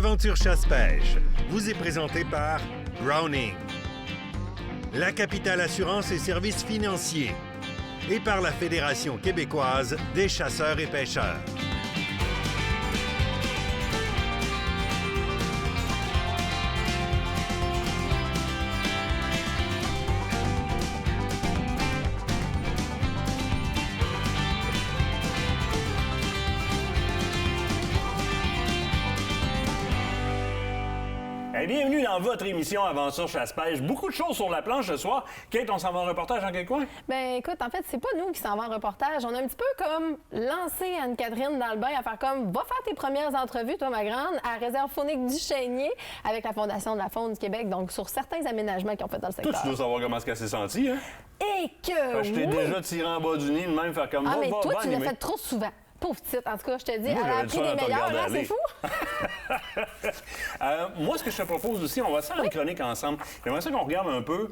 Aventure chasse-pêche vous est présenté par Browning, la capitale assurance et services financiers et par la Fédération québécoise des chasseurs et pêcheurs. Bienvenue dans votre émission Aventure chasse-pêche. Beaucoup de choses sur la planche ce soir. Kate, on s'en va en reportage dans quel coin? Ben écoute, en fait, c'est pas nous qui s'en va en reportage. On a un petit peu comme lancé Anne-Catherine dans le bain à faire comme va faire tes premières entrevues, toi, ma grande, à Réserve faunique du Chénier avec la Fondation de la faune du Québec, donc sur certains aménagements qu'ils ont fait dans le secteur. Toi, tu dois savoir comment qu'elle s'est sentie, hein? Et que Je t'ai déjà tiré en bas du nid, de même faire comme Ah, va, mais va, toi, va, tu l'as animer. fait trop souvent. Pauvre petite, en tout cas, je te dis, Moi, elle a j'avais appris le des soin de te meilleurs, regarder hein, aller. c'est fou? Moi, ce que je te propose aussi, on va faire une chronique ensemble. J'aimerais ça qu'on regarde un peu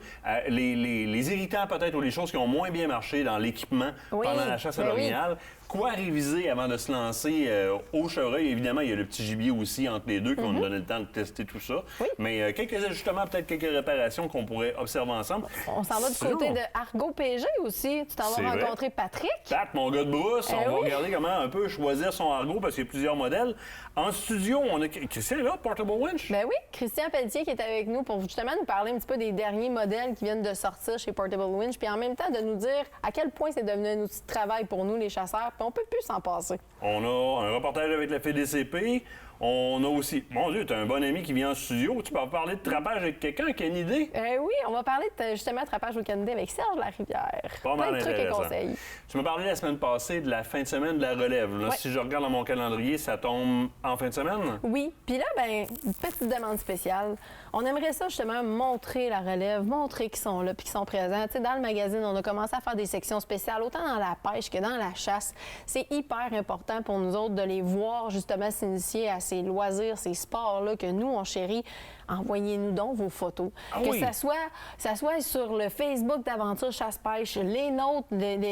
les irritants peut-être ou les choses qui ont moins bien marché dans l'équipement pendant la chasse à l'orignal. Quoi réviser avant de se lancer au chevreuil? Évidemment, il y a le petit gibier aussi entre les deux qui vont nous donner le temps de tester tout ça. Oui. Mais quelques ajustements, peut-être quelques réparations qu'on pourrait observer ensemble. On s'en va du côté de Argo PG aussi. Tu t'en C'est vas vrai. rencontrer Patrick. Pat, mon gars de brousse, on va oui. regarder comment un peu choisir son argot parce qu'il y a plusieurs modèles. En studio, on a Christian là, Portable Winch. Ben oui, Christian Pelletier qui est avec nous pour justement nous parler un petit peu des derniers modèles qui viennent de sortir chez Portable Winch, puis en même temps de nous dire à quel point c'est devenu un outil de travail pour nous, les chasseurs, puis on peut plus s'en passer. On a un reportage avec la FDCP. On a aussi, mon Dieu, tu as un bon ami qui vient en studio. Tu peux parler de trapage avec quelqu'un qui a une idée? Oui, on va parler de, justement de trapage au Canada avec Serge Larivière. Pas mal Plein de trucs et intéressant. conseils. Tu m'as parlé la semaine passée de la fin de semaine de la relève. Là, Ouais. Si je regarde dans mon calendrier, ça tombe en fin de semaine? Oui, puis là, ben, une petite demande spéciale. On aimerait ça justement montrer la relève, montrer qu'ils sont là puis qu'ils sont présents. Tu sais, dans le magazine, on a commencé à faire des sections spéciales, autant dans la pêche que dans la chasse. C'est hyper important pour nous autres de les voir justement s'initier à ces loisirs, ces sports-là que nous, on chérit. Envoyez-nous donc vos photos. Ah que oui. ça soit sur le Facebook d'Aventure Chasse-Pêche, les nôtres,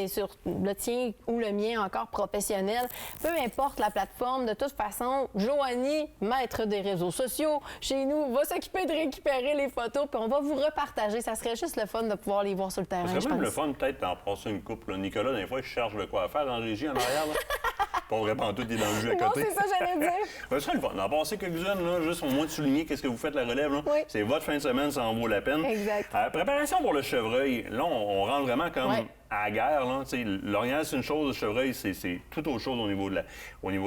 sur le tien ou le mien encore professionnel, peu importe la plateforme, de toute façon, Joanie, maître des réseaux sociaux, chez nous, va s'occuper de récupérer les photos, puis on va vous repartager. Ça serait juste le fun de pouvoir les voir sur le terrain, Ça je serait même pense. le fun peut-être d'en passer une couple. Là. Nicolas, des fois, il cherche de quoi faire en régie en arrière. Là. Puis on répond tout, il est dans le jus à Non, côté. c'est ça, j'allais dire. Ben, ce serait le fun. D'en passer quelques-unes, là, juste au moins de souligner qu'est-ce que vous faites la relève. Là. Oui. C'est votre fin de semaine, ça en vaut la peine. Exact. Préparation pour le chevreuil. Là, on rentre vraiment comme Ouais. à la guerre. Là. Tu sais, l'orignal, c'est une chose, le chevreuil, c'est tout autre chose au niveau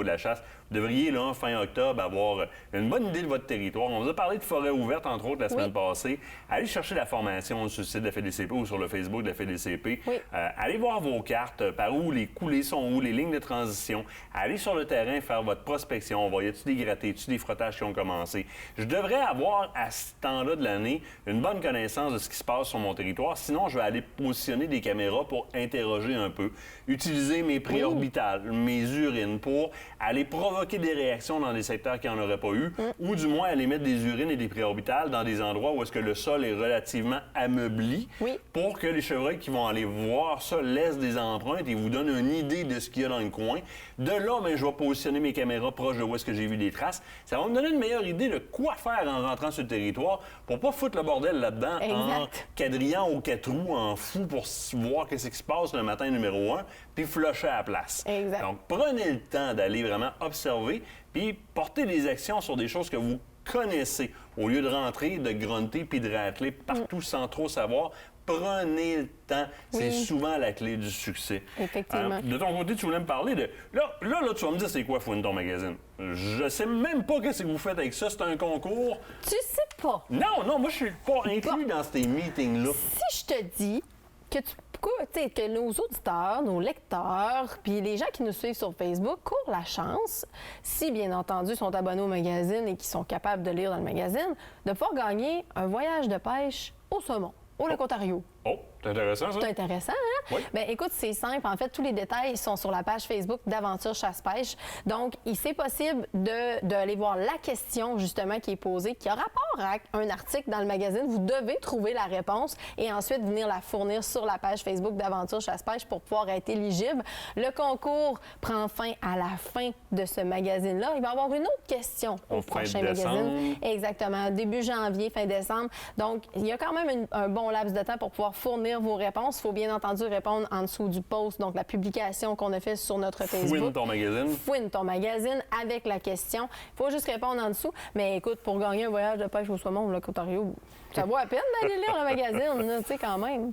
de la chasse. Vous devriez, là, fin octobre, avoir une bonne idée de votre territoire. On vous a parlé de forêt ouverte, entre autres, la semaine passée. Allez chercher la formation sur le site de la FDCP ou sur le Facebook de la FDCP. Oui. Allez voir vos cartes, par où les coulées sont où, les lignes de transition. Allez sur le terrain faire votre prospection. Y a-tu des grattés, y a-tu des frottages qui ont commencé? Je devrais avoir, à ce temps-là de l'année, une bonne connaissance de ce qui se passe sur mon territoire. Sinon, je vais aller positionner des caméras pour interroger un peu. Utiliser mes préorbitales, mes urines pour aller provoquer des réactions dans des secteurs qui n'en auraient pas eu, ou du moins aller mettre des urines et des préorbitales dans des endroits où est-ce que le sol est relativement ameubli, Oui. pour que les chevreuils qui vont aller voir ça laissent des empreintes et vous donnent une idée de ce qu'il y a dans le coin. De là, ben, je vais positionner mes caméras proches de où est-ce que j'ai vu des traces. Ça va me donner une meilleure idée de quoi faire en rentrant sur le territoire pour pas foutre le bordel là-dedans en Exact. quadrillant aux quatre roues, en fou pour voir qu'est-ce qui se passe le matin numéro 1, puis flusher à la place. Exact. Donc, prenez le temps d'aller vraiment observer, puis porter des actions sur des choses que vous connaissez, au lieu de rentrer, de grunter, puis de racler partout sans trop savoir. Prenez le temps. C'est Oui. souvent la clé du succès. Effectivement. De ton côté, tu voulais me parler de... Là, tu vas me dire c'est quoi Fouine ton magazine. Je sais même pas qu'est-ce que vous faites avec ça. C'est un concours. Tu sais pas. Non, moi, je suis pas inclus dans ces meetings-là. Si je te dis que que nos auditeurs, nos lecteurs, puis les gens qui nous suivent sur Facebook courent la chance, si bien entendu sont abonnés au magazine et qui sont capables de lire dans le magazine, de pouvoir gagner un voyage de pêche au saumon, au lac Ontario. Oh, c'est intéressant, ça? C'est intéressant, hein? Oui. Bien, écoute, c'est simple. En fait, tous les détails sont sur la page Facebook d'Aventure Chasse-Pêche. Donc, c'est possible d'aller voir la question, justement, qui est posée, qui a rapport à un article dans le magazine. Vous devez trouver la réponse et ensuite venir la fournir sur la page Facebook d'Aventure Chasse-Pêche pour pouvoir être éligible. Le concours prend fin à la fin de ce magazine-là. Il va y avoir une autre question au prochain magazine. Exactement. Début janvier, fin décembre. Donc, il y a quand même un bon laps de temps pour pouvoir fournir vos réponses. Il faut bien entendu répondre en dessous du post, donc la publication qu'on a fait sur notre Facebook. Fouine ton magazine. Fouine ton magazine avec la question. Il faut juste répondre en dessous. Mais écoute, pour gagner un voyage de pêche au saumon au lac Ontario, ça vaut la peine d'aller lire le magazine, tu sais, quand même.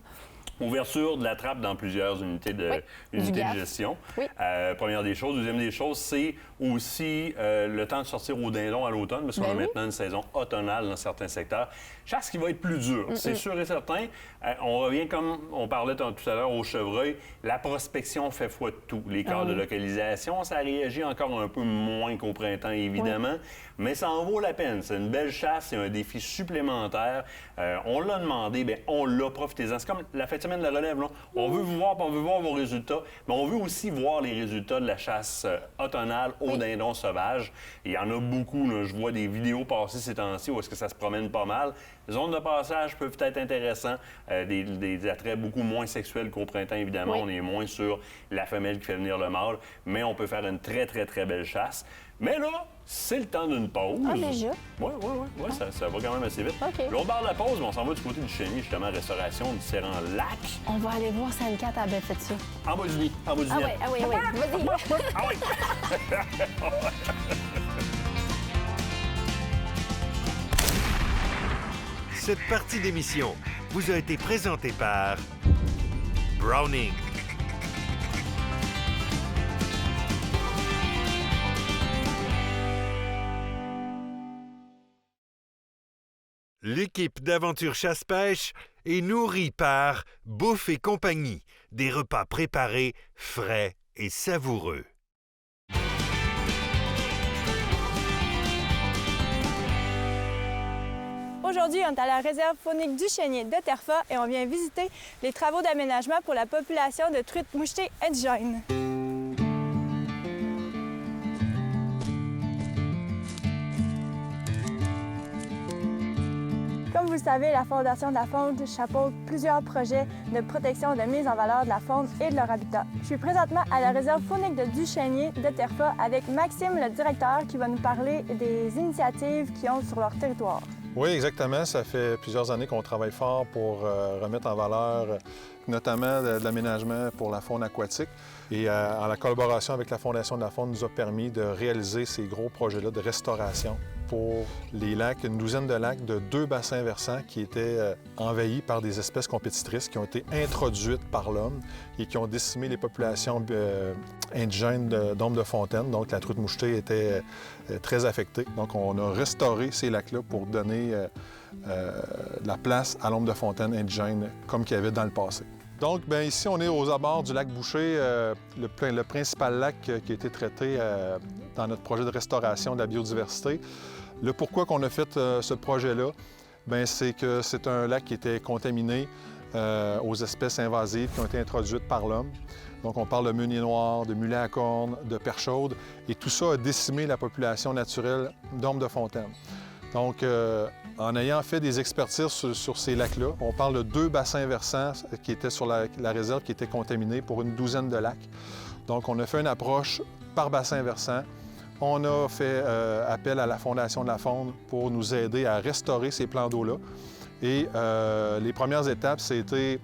Ouverture de la trappe dans plusieurs unités de, gestion. Oui. Première des choses. Deuxième des choses, c'est aussi le temps de sortir au dindon à l'automne, parce qu'on a maintenant une saison automnale dans certains secteurs. Chasse qui va être plus dure, c'est sûr et certain. On revient, comme on parlait tout à l'heure, au chevreuil. La prospection fait foi de tout. Les quarts de localisation, ça réagit encore un peu moins qu'au printemps, évidemment, mais ça en vaut la peine. C'est une belle chasse, c'est un défi supplémentaire. On l'a demandé, bien, on l'a, profitez-en. C'est comme la fête de la relève, là. On veut vous voir, on veut voir vos résultats, mais on veut aussi voir les résultats de la chasse automnale au dindon sauvage. Il y en a beaucoup, là. Je vois des vidéos passer ces temps-ci où est-ce que ça se promène pas mal. Les zones de passage peuvent être intéressants, des attraits beaucoup moins sexuels qu'au printemps, évidemment. On est moins sur la femelle qui fait venir le mâle, mais on peut faire une très, très, très belle chasse. Mais là, c'est le temps d'une pause. Ah, déjà? Oui, ça va quand même assez vite. OK. L'autre barre de la pause, on s'en va du côté du Chénier, justement, restauration, différents lacs. On va aller voir Sainte-Cat à bien fait ça. En bas du nid, en bas du nid. Ah oui, vas-y. Ah oui! Cette partie d'émission vous a été présentée par Browning. L'équipe d'Aventure Chasse-Pêche est nourrie par Bouffe et Compagnie, des repas préparés, frais et savoureux. Aujourd'hui, on est à la réserve faunique du Chénier de Terfa et on vient visiter les travaux d'aménagement pour la population de truites mouchetées indigènes. Comme vous le savez, la Fondation de la Faune chapeaute plusieurs projets de protection et de mise en valeur de la faune et de leur habitat. Je suis présentement à la réserve faunique de Duchesnier de Terfa avec Maxime, le directeur, qui va nous parler des initiatives qu'ils ont sur leur territoire. Oui, exactement. Ça fait plusieurs années qu'on travaille fort pour remettre en valeur notamment de l'aménagement pour la faune aquatique. Et en la collaboration avec la Fondation de la Faune nous a permis de réaliser ces gros projets-là de restauration pour les lacs, une douzaine de lacs de 2 bassins versants qui étaient envahis par des espèces compétitrices qui ont été introduites par l'homme et qui ont décimé les populations indigènes d'Ombre de Fontaine. Donc la truite mouchetée était très affectée. Donc on a restauré ces lacs-là pour donner la place à l'Ombre de Fontaine indigène comme qu'il y avait dans le passé. Donc, bien, ici, on est aux abords du lac Boucher, le principal lac qui a été traité dans notre projet de restauration de la biodiversité. Le pourquoi qu'on a fait ce projet-là, bien, c'est que c'est un lac qui était contaminé aux espèces invasives qui ont été introduites par l'homme. Donc, on parle de meunier noir, de mulet à cornes, de perche chaude, et tout ça a décimé la population naturelle d'Ombre de Fontaine. Donc, en ayant fait des expertises sur ces lacs-là, on parle de 2 bassins versants qui étaient sur la réserve, qui étaient contaminés pour une douzaine de lacs. Donc, on a fait une approche par bassin versant. On a fait appel à la Fondation de la Faune pour nous aider à restaurer ces plans d'eau-là. Et les premières étapes, c'était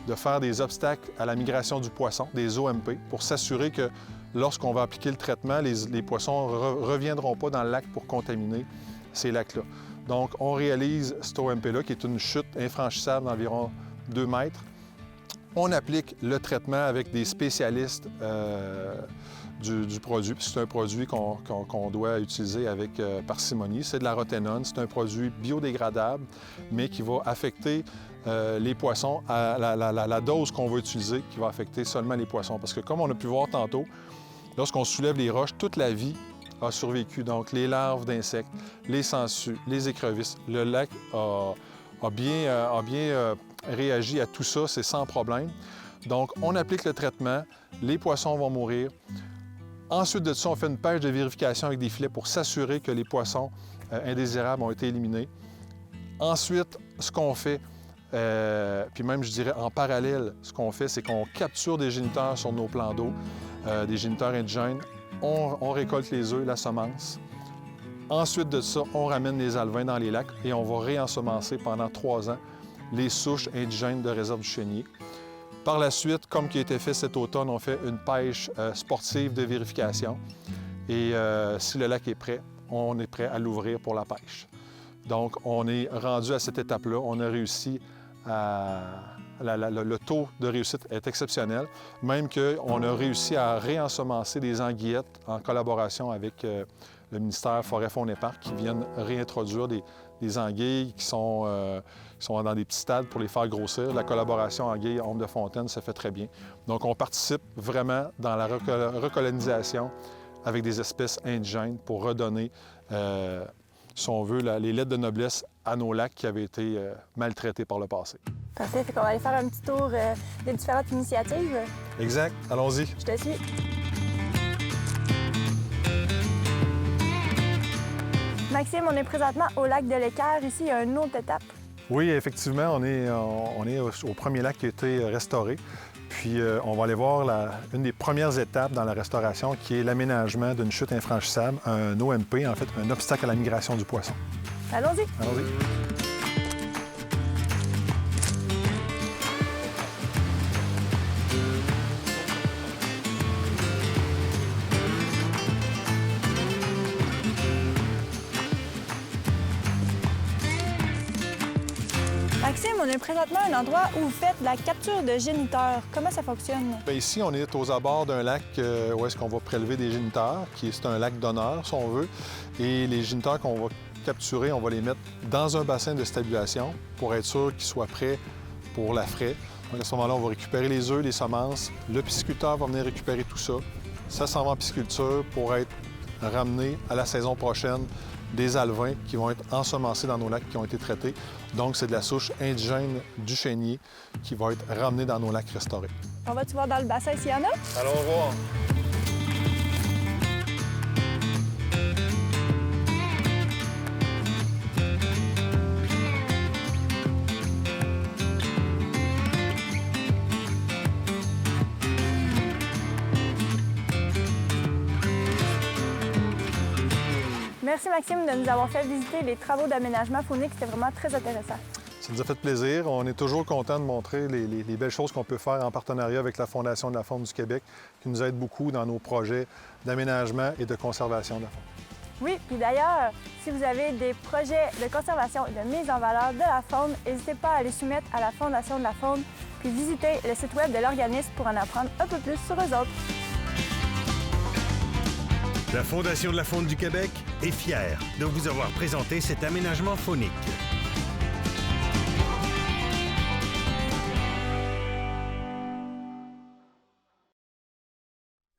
de faire des obstacles à la migration du poisson, des OMP, pour s'assurer que lorsqu'on va appliquer le traitement, les poissons ne reviendront pas dans le lac pour contaminer ces lacs-là. Donc, on réalise cet OMP-là, qui est une chute infranchissable d'environ 2 mètres. On applique le traitement avec des spécialistes du produit. C'est un produit qu'on doit utiliser avec parcimonie. C'est de la roténone. C'est un produit biodégradable, mais qui va affecter les poissons à la dose qu'on va utiliser, qui va affecter seulement les poissons. Parce que, comme on a pu voir tantôt, lorsqu'on soulève les roches, toute la vie a survécu. Donc, les larves d'insectes, les sangsues, les écrevisses. Le lac a bien réagit à tout ça, c'est sans problème. Donc, on applique le traitement, les poissons vont mourir. Ensuite de ça, on fait une pêche de vérification avec des filets pour s'assurer que les poissons indésirables ont été éliminés. Ensuite, ce qu'on fait, puis même, je dirais, en parallèle, ce qu'on fait, c'est qu'on capture des géniteurs sur nos plans d'eau, des géniteurs indigènes. On récolte les œufs, la semence. Ensuite de ça, on ramène les alevins dans les lacs et on va réensemencer pendant 3 ans les souches indigènes de réserve du chénier. Par la suite, comme qui a été fait cet automne, on fait une pêche sportive de vérification. Et si le lac est prêt, on est prêt à l'ouvrir pour la pêche. Donc, on est rendu à cette étape-là. On a réussi à... Le taux de réussite est exceptionnel, même qu'on a réussi à réensemencer des anguillettes en collaboration avec le ministère Forêt, Faune et Parcs qui viennent réintroduire des anguilles qui sont dans des petits stades pour les faire grossir. La collaboration anguille-ombre de fontaine se fait très bien. Donc, on participe vraiment dans la recolonisation avec des espèces indigènes pour redonner, si on veut, les lettres de noblesse à nos lacs qui avaient été maltraités par le passé. Parfait, fait qu'on va aller faire un petit tour des différentes initiatives. Exact, allons-y. Je te suis. Maxime, on est présentement au lac de l'Équerre. Ici, il y a une autre étape. Oui, effectivement, on est au premier lac qui a été restauré. Puis on va aller voir une des premières étapes dans la restauration qui est l'aménagement d'une chute infranchissable, un OMP, en fait, un obstacle à la migration du poisson. Allons-y. Allons-y. Maxime, on est présentement à un endroit où vous faites la capture de géniteurs. Comment ça fonctionne? Bien, ici, on est aux abords d'un lac où est-ce qu'on va prélever des géniteurs, c'est un lac d'honneur, si on veut. Et les géniteurs qu'on va capturer, on va les mettre dans un bassin de stabilisation pour être sûr qu'ils soient prêts pour la fraie. Donc, à ce moment-là, on va récupérer les œufs, les semences. Le pisciculteur va venir récupérer tout ça. Ça s'en va en pisciculture pour être ramené à la saison prochaine des alevins qui vont être ensemencés dans nos lacs qui ont été traités. Donc, c'est de la souche indigène du chénier qui va être ramenée dans nos lacs restaurés. On va-tu voir dans le bassin s'il y en a? Allons voir. Merci Maxime de nous avoir fait visiter les travaux d'aménagement faunique. C'était vraiment très intéressant. Ça nous a fait plaisir. On est toujours content de montrer les belles choses qu'on peut faire en partenariat avec la Fondation de la faune du Québec, qui nous aide beaucoup dans nos projets d'aménagement et de conservation de la faune. Oui, puis d'ailleurs, si vous avez des projets de conservation et de mise en valeur de la faune, n'hésitez pas à les soumettre à la Fondation de la faune, puis visitez le site web de l'organisme pour en apprendre un peu plus sur eux autres. La Fondation de la faune du Québec est fière de vous avoir présenté cet aménagement faunique.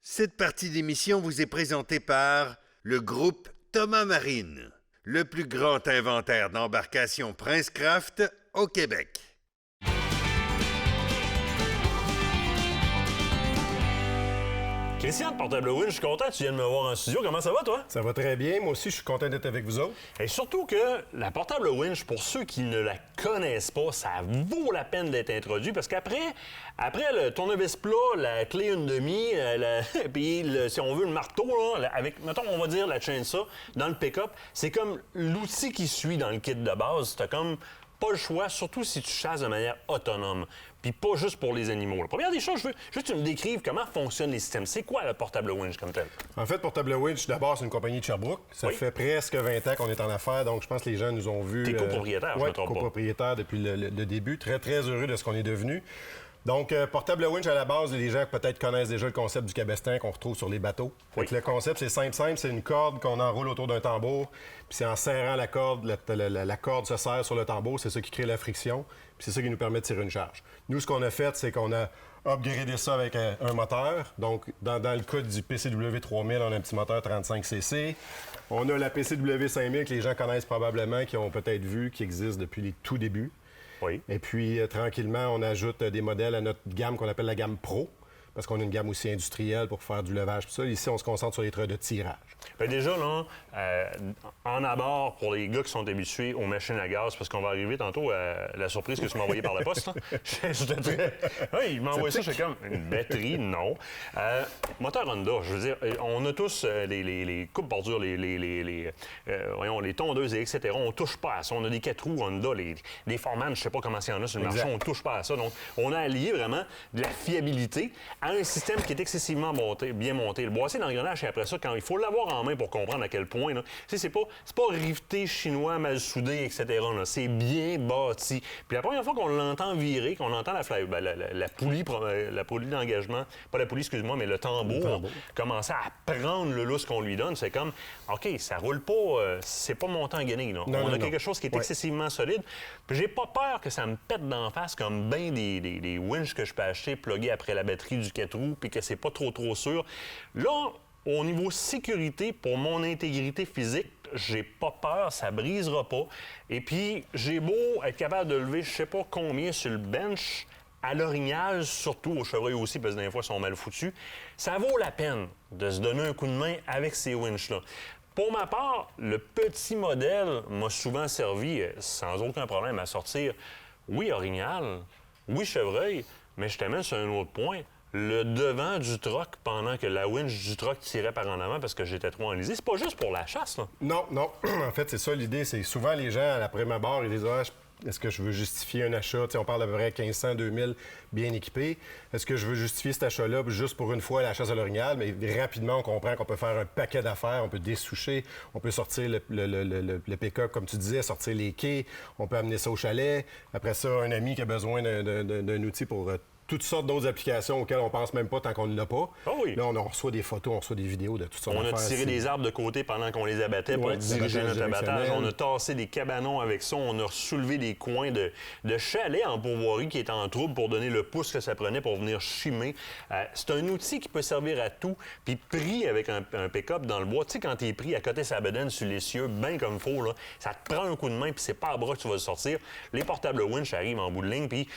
Cette partie d'émission vous est présentée par le groupe Thomas Marine, le plus grand inventaire d'embarcations Princecraft au Québec. Christian de Portable Winch, je suis content que tu viennes me voir en studio. Comment ça va, toi? Ça va très bien. Moi aussi, je suis content d'être avec vous autres. Et surtout que la Portable Winch, pour ceux qui ne la connaissent pas, ça vaut la peine d'être introduit parce qu'après le tournevis plat, la clé 1/2, puis si on veut le marteau, là, avec, mettons, on va dire la chainsaw, dans le pick-up, c'est comme l'outil qui suit dans le kit de base. T'as comme pas le choix, surtout si tu chasses de manière autonome. Puis pas juste pour les animaux. La première des choses, je veux juste que tu me décrives comment fonctionnent les systèmes. C'est quoi le Portable Winch comme tel? En fait, Portable Winch, d'abord, c'est une compagnie de Sherbrooke. Ça fait presque 20 ans qu'on est en affaires, donc je pense que les gens nous ont vus... T'es copropriétaire, je me trompe pas. Copropriétaire depuis le début. Très, très heureux de ce qu'on est devenu. Donc, Portable Winch, à la base, les gens peut-être connaissent déjà le concept du cabestin qu'on retrouve sur les bateaux. Oui. Le concept, c'est simple. C'est une corde qu'on enroule autour d'un tambour. Puis c'est en serrant la corde, la corde se serre sur le tambour. C'est ça qui crée la friction. Puis c'est ça qui nous permet de tirer une charge. Nous, ce qu'on a fait, c'est qu'on a upgradé ça avec un moteur. Donc, dans le cas du PCW 3000, on a un petit moteur 35cc. On a la PCW 5000 que les gens connaissent probablement, qui ont peut-être vu, qui existe depuis les tout débuts. Oui. Et puis, tranquillement, on ajoute des modèles à notre gamme qu'on appelle la gamme Pro, parce qu'on a une gamme aussi industrielle pour faire du levage. Tout ça. Ici, on se concentre sur les treuils de tirage. Bien, déjà, là, en abord, pour les gars qui sont habitués aux machines à gaz, parce qu'on va arriver tantôt à la surprise que tu m'as envoyée par la poste. Oui, il m'a envoyé ça, j'étais comme une batterie, non. Moteur Honda, je veux dire, on a tous les coupes-bordures, les tondeuses, etc. On ne touche pas à ça. On a des 4 roues Honda, les Foreman, je ne sais pas comment il y en a sur le marché, on ne touche pas à ça. Donc, on a allié vraiment de la fiabilité à un système qui est excessivement bien monté. Le boîtier d'engrenage, et après ça, quand il faut l'avoir en main pour comprendre à quel point, là, c'est pas riveté chinois, mal soudé, etc. là. C'est bien bâti. Puis la première fois qu'on l'entend virer, qu'on entend la poulie d'engagement, pas la poulie, excuse-moi, mais le tambour, commencer à prendre le lousse qu'on lui donne, c'est comme, OK, ça roule pas, c'est pas montant en guenille, là. On a quelque chose qui est excessivement solide. Puis j'ai pas peur que ça me pète d'en face comme bien des winches que je peux acheter plugués après la batterie du 4 roues, puis que c'est pas trop sûr. Là, au niveau sécurité, pour mon intégrité physique, j'ai pas peur, ça brisera pas. Et puis, j'ai beau être capable de lever je sais pas combien sur le bench, à l'orignal, surtout au chevreuil aussi, parce que des fois, ils sont mal foutus, ça vaut la peine de se donner un coup de main avec ces winches-là. Pour ma part, le petit modèle m'a souvent servi, sans aucun problème, à sortir, oui, orignal, oui, chevreuil, mais je t'amène sur un autre point. Le devant du troc pendant que la winch du troc tirait par en avant parce que j'étais trop enlisé. C'est pas juste pour la chasse, là. Non. En fait, c'est ça l'idée. C'est souvent les gens, à la première barre, ils disent est-ce que je veux justifier un achat? T'sais, on parle d'à peu près 1500, 2000 bien équipés. Est-ce que je veux justifier cet achat-là juste pour une fois à la chasse à l'orignal? Mais rapidement, on comprend qu'on peut faire un paquet d'affaires. On peut dessoucher, on peut sortir le pick-up, comme tu disais, sortir les quais, on peut amener ça au chalet. Après ça, un ami qui a besoin d'un outil pour toutes sortes d'autres applications auxquelles on pense même pas tant qu'on ne l'a pas. Oh oui. Là, on reçoit des photos, on reçoit des vidéos de toutes sortes On d'affaires. a tiré des arbres de côté pendant qu'on les abattait pour diriger notre abattage. On a tassé des cabanons avec ça. On a soulevé des coins de chalets en pourvoirie qui étaient en trouble pour donner le pouce que ça prenait pour venir chimer. C'est un outil qui peut servir à tout. Puis pris avec un pick-up dans le bois, tu sais, quand t'es pris à côté sa bedaine sur l'essieu, bien comme il faut, là, ça te prend un coup de main puis c'est pas à bras que tu vas le sortir. Les portables winch arrivent en bout de ligne puis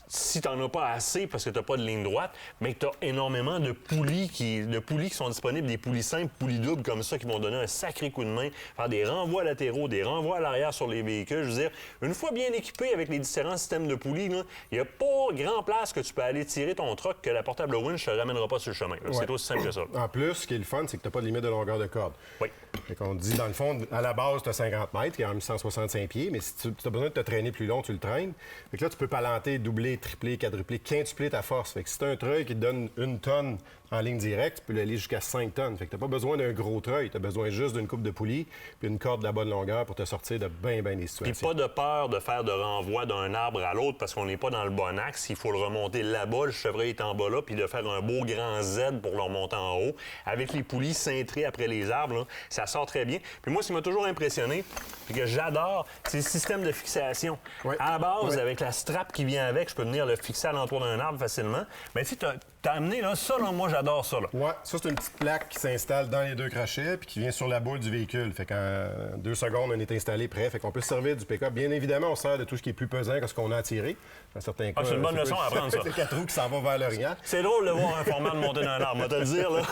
si t'en as pas assez parce que t'as pas de ligne droite, mais que t'as énormément de poulies qui sont disponibles, des poulies simples, poulies doubles comme ça, qui vont donner un sacré coup de main, faire des renvois latéraux, des renvois à l'arrière sur les véhicules. Je veux dire, une fois bien équipé avec les différents systèmes de poulies, il n'y a pas grand place que tu peux aller tirer ton truck que la portable winch ne te ramènera pas sur le chemin. C'est aussi simple que ça. En plus, ce qui est le fun, c'est que tu n'as pas de limite de longueur de corde. Oui. Fait qu'on dit, dans le fond, à la base, tu as 50 mètres, qui est en 165 pieds, mais si tu as besoin de te traîner plus long, tu le traînes. Fait que là, tu peux palanter, doubler, tripler, quadrupler, quintupler ta force. Fait que si tu as un treuil qui te donne 1 tonne en ligne directe, tu peux l'aller jusqu'à 5 tonnes. Fait que tu n'as pas besoin d'un gros treuil. Tu as besoin juste d'une coupe de poulie puis une corde de la bonne longueur pour te sortir de bien des situations. Puis pas de peur de faire de renvoi d'un arbre à l'autre parce qu'on n'est pas dans le bon axe. Il faut le remonter là-bas, le chevreuil est en bas là, puis de faire un beau grand Z pour le remonter en haut. Avec les poulies cintrées après les arbres, là, ça sort très bien. Puis moi, ce qui m'a toujours impressionné, puis que j'adore, c'est le système de fixation. Ouais. À la base, Ouais. avec la strap qui vient avec, je peux venir le fixer à l'entour d'un arbre facilement. Mais tu t'as amené là, ça, là, moi, j'adore ça. Là. Ouais, ça, c'est une petite plaque qui s'installe dans les deux crochets puis qui vient sur la boule du véhicule. Fait qu'en 2 secondes, on est installé prêt. Fait qu'on peut se servir du pick-up. Bien évidemment, on sert de tout ce qui est plus pesant que ce qu'on a à tirer. Dans certains cas, c'est une bonne leçon à apprendre, ça. C'est 4 roues qui s'en va vers l'Orient. C'est drôle de voir un Foreman monter d'un arbre, on va te le dire, là.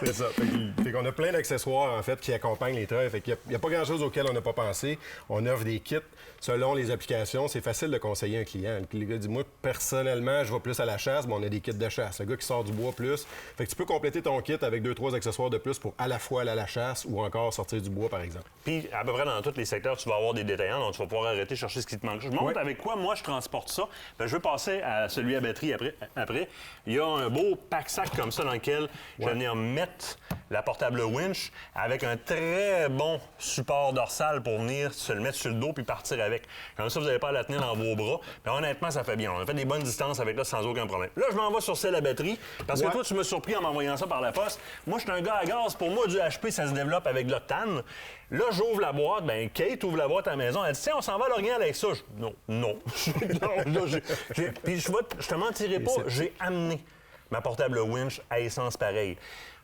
C'est ça. Fait qu'on a plein d'accessoires, en fait, qui accompagnent les treuils. Fait qu'il n'y a pas grand-chose auquel on n'a pas pensé. On offre des kits selon les applications. C'est facile de conseiller un client. Le gars dit, moi, personnellement, je vais plus à la chasse, mais on a des kits de chasse. Le gars qui sort du bois plus. Fait que tu peux compléter ton kit avec 2-3 accessoires de plus pour à la fois aller à la chasse ou encore sortir du bois, par exemple. Puis, à peu près dans tous les secteurs, tu vas avoir des détaillants, donc tu vas pouvoir arrêter, chercher ce qui te manque. Je montre avec quoi, moi, je transporte ça. Bien, je vais passer à celui à batterie après. Il y a un beau pack-sac comme ça dans lequel je vais venir mettre la portable winch avec un très bon support dorsal pour venir se le mettre sur le dos puis partir avec. Comme ça, vous n'avez pas à la tenir dans vos bras. Mais honnêtement, ça fait bien. On a fait des bonnes distances avec là sans aucun problème. Là, je m'en vais sur celle à batterie parce que toi, tu m'as surpris en m'envoyant ça par la poste. Moi, je suis un gars à gaz. Pour moi, du HP, ça se développe avec de l'octane. Là, j'ouvre la boîte. Bien, Kate ouvre la boîte à la maison. Elle dit, tiens, on s'en va à l'Orient avec ça. Non. Puis je te mentirai pas, j'ai amené ma portable winch à essence pareille.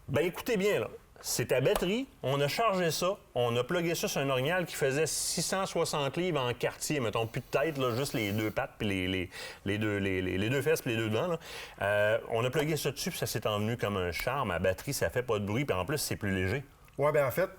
Ben écoutez bien, là. c'est ta batterie, on a chargé ça, on a plugué ça sur un orignal qui faisait 660 livres en quartier, mettons, plus de tête, là, juste les deux pattes, puis les deux fesses, puis les deux dents. On a plugué ça dessus, puis ça s'est envenu comme un charme. Ma batterie, ça fait pas de bruit, puis en plus, c'est plus léger. Oui, bien en fait,